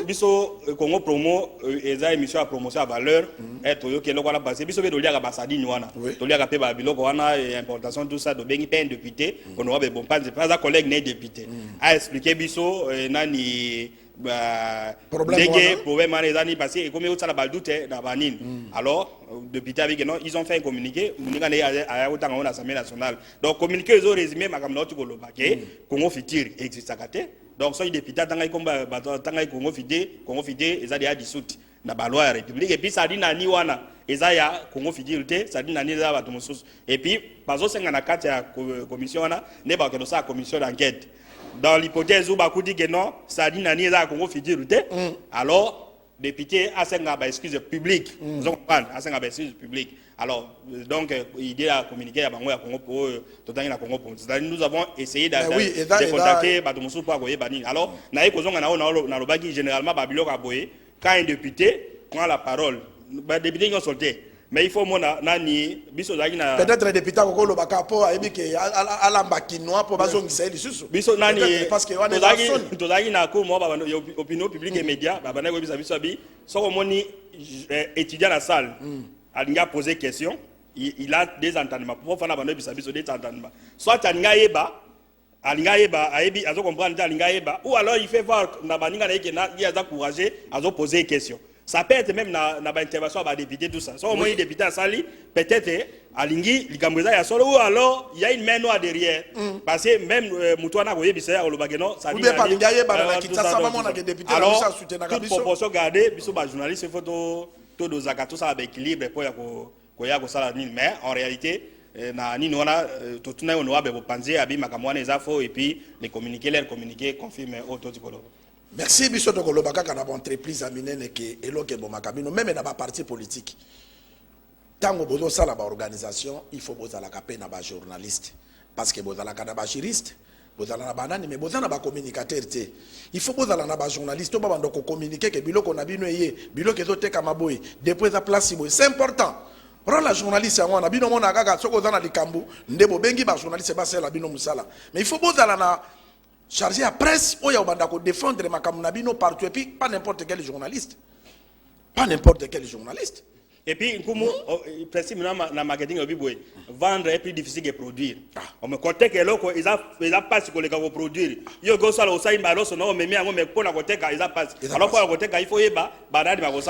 biso Congo promo eza émission à promotion à valeur et toyo ke lokala passer biso be dolia ka basadini wana dolia ka pe ba biloko wana importation tout ça do bengi pen député honorable Bopanze pas un collègue né député a expliqué biso nani problème wana passé et comme au sala baldoute na banine alors député avec non ils ont fait un communiqué à l'Assemblée nationale donc communiqué ils ont résumé makamna tu koloba ke Congo Futur existe. donc soki député atanga ikomba atanga Congo Fidé eza déjà dissoute na ba loi ya république et puis ça dit nani wana eza ya Congo Fidélité ça dit nani eza bato mosusu et puis bazo senga na kati ya commission wana ne ba keno sa commission d'enquête dans l'hypothèse où bakuti que non ça dit nani eza Congo Fidélité alors député a senga ba excuse publique vous comprenez a senga ba excuse publique alors donc il a communiqué à bango ya Congo pour totangi na Congo pour c'est-à-dire nous avons essayé de contacter bato mosusu pour koyeba nini alors na ekozonga na lobaki généralement babilo ka boye quand un député prend la parole, les députés ont sauté. Mais il faut nani biso zaki na peut-être les députés ko lo bakapo a ebike ala mbakinoa po bazo ngisa ili susu biso nani parce que wana tozaki na ko mo ba opinion publique et médias ba bana ko bisa biso bi soko moni étudiant à la salle alinga poser question il a des entendements pour faire bana bisa biso des entendements soit alinga yeba ayebi azo comprendre alinga yeba ou alors il fait voir na baninga na yeke na il a encouragé azo poser des questions. Ça peut être même na intervention à député tout ça. Soit au moins il député à Sali, peut-être alingi likamboza ya solo ou alors il y a une main noire derrière. Parce que même Moutouana Goye Bissaya ou Bageno, ça dit alors toute proportion gardée, biso ba journaliste photo tout dosaka tout ça avec équilibre pour ya ko sala nini mais en réalité na nini wana tutuna ono abe bopanze abi makamwana ezafo et puis les communiquer confirme auto tikolo. Merci biso to koloba kaka na entreprise aminene ke eloke bo makabino même na ba parti politique. Tango bozo sala ba organisation, il faut bozala kapé na ba journaliste parce que bozala kana ba juriste, bozala na banani mais bozala na ba communicateur té. Il faut bozala na ba journaliste to ba bando ko communiquer ke biloko na bino yé, biloko zo teka maboy, depuis za place boy, c'est important. Rôle la journaliste ya wana bino mona kaka soko za na likambu, ndebo bengi ba journaliste ba sala bino musala. Mais il faut bozala na chargé à presse, où il y a défendre Makamnabino partout, et puis pas n'importe quel journaliste. Pas n'importe quel journaliste. Et puis, comme principe dans le marketing, vendre est plus difficile que produire. On me compte que l'autre, ils n'ont pas ce qu'on les produire. Il y a des gens qui ont mis un peu pour la côté, ils n'ont pas. Alors, pour la côté, il faut y avoir,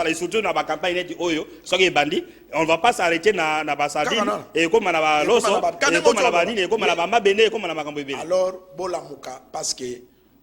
et surtout dans la campagne, on ne va pas s'arrêter dans la Bassadine, et comme on a l'osso, et comme on a Banine, et comme on a Mabene, et comme on a Macambé. Alors, Bolamuka, parce que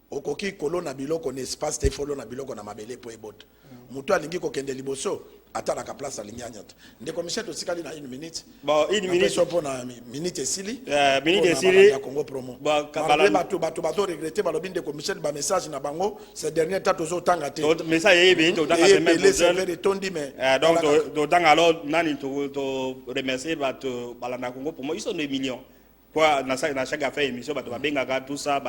au coquille colon na biloko n'espace te follow na biloko na mabele po ebot. Muto alingi ko kende liboso atala ka place alinyanyata. Ndeko Michel to sikali na 1 minute. Bon, 1 minute so pona minute esili. Minute esili ya Congo promo. Bon, kabala bato bazo regretter balobi ndeko Michel ba message na bango ces derniers temps tozo tanga te. Message yebe to tanga semaine prochaine. Les tondi mais donc to tanga alors nani to remercier bato balanda Congo promo ils sont 2 millions. Quoi, dans chaque affaire émission, tout ça,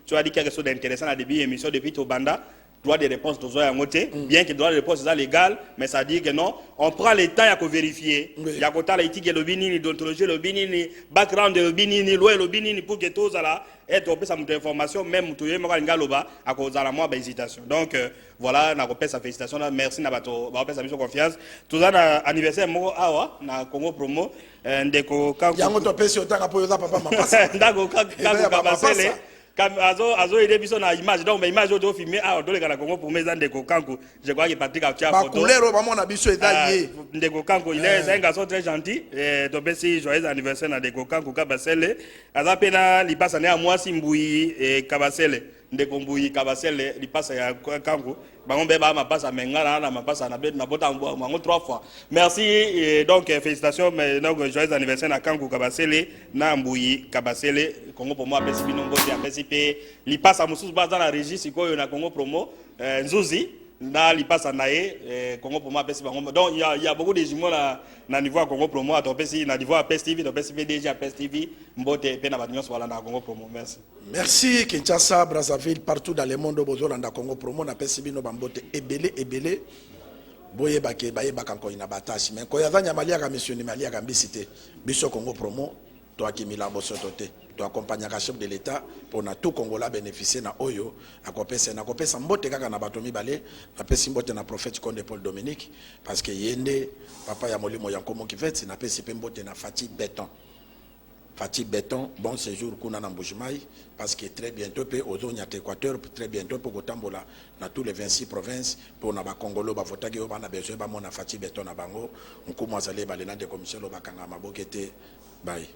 tu as dit quelque chose d'intéressant à début émission depuis au Banda. Droit de réponse toujours à côté, bien que droit de réponse soit légal, mais ça dit que non, on prend le temps à vérifier. Il y a côté l'éthique le binini, l'odontologie le binini, background le binini, loi le binini pour que tout ça là être au sa information même tout le monde ngaloba à cause de la moi hésitation. Donc voilà, na repère sa félicitation là, merci na bato, ba sa mission confiance. Tout ça na anniversaire mo awa na Congo promo ndeko kanku. Yango to pesi otanga po yoza papa mapasa. Ndako kanku kabasele. Azo aidé biso na image donc mais image auto filmé ah on la Congo pour mes ndeko kanku je crois que Patrick a tia photo ba couleur ba mona biso ezali ndeko kanku il est un garçon très gentil donc merci joyeux anniversaire na ndeko kanku kabasele aza pena li passe na moi Simbuyi et kabasele ndeko Mbuyi kabasele li passe ya kanku bango beba ma passe mengala na ma passe na bet na bota bango 3 fois merci et donc félicitations mais donc joyeux anniversaire na kanku kabasele na Mbuyi kabasele Congo pour moi pesi binombo ya pesi pe li passe mususu baza na registre sikoyo na Congo promo nzuzi na li passe nae Congo pour moi pesi bango donc il y a beaucoup de jumeaux na niveau Congo promo à pesi na niveau PES TV to pesi déjà PES TV mbote pe na banyo so na Congo promo merci. Merci Kinshasa, Brazzaville, partout dans le monde bozolanda Congo promo na pesi bino bambote ebele boye bake baye bakanko ina batashi mais ko yazanya malia ka missioni malia ka mbisite biso Congo promo to akimila bosoto te to accompagner ka chef de l'état pour na tout Congolais bénéficier na oyo akopesa mbote kaka na bato mibale na pesi mbote na prophète Konde Paul Dominique parce que yende papa ya molimo ya Nkomo Kiveti na pesi pe mbote na Fati Béton, bon séjour kuna na Mbujimayi parce que très bientôt pe ozonya Équateur très bientôt pour kotambola na tous les 26 provinces pour na ba Congolo ba votaki yo bana besoin ba mona Fati Béton na bango nkumu azale balena de commission lo bakanga mabokete bye.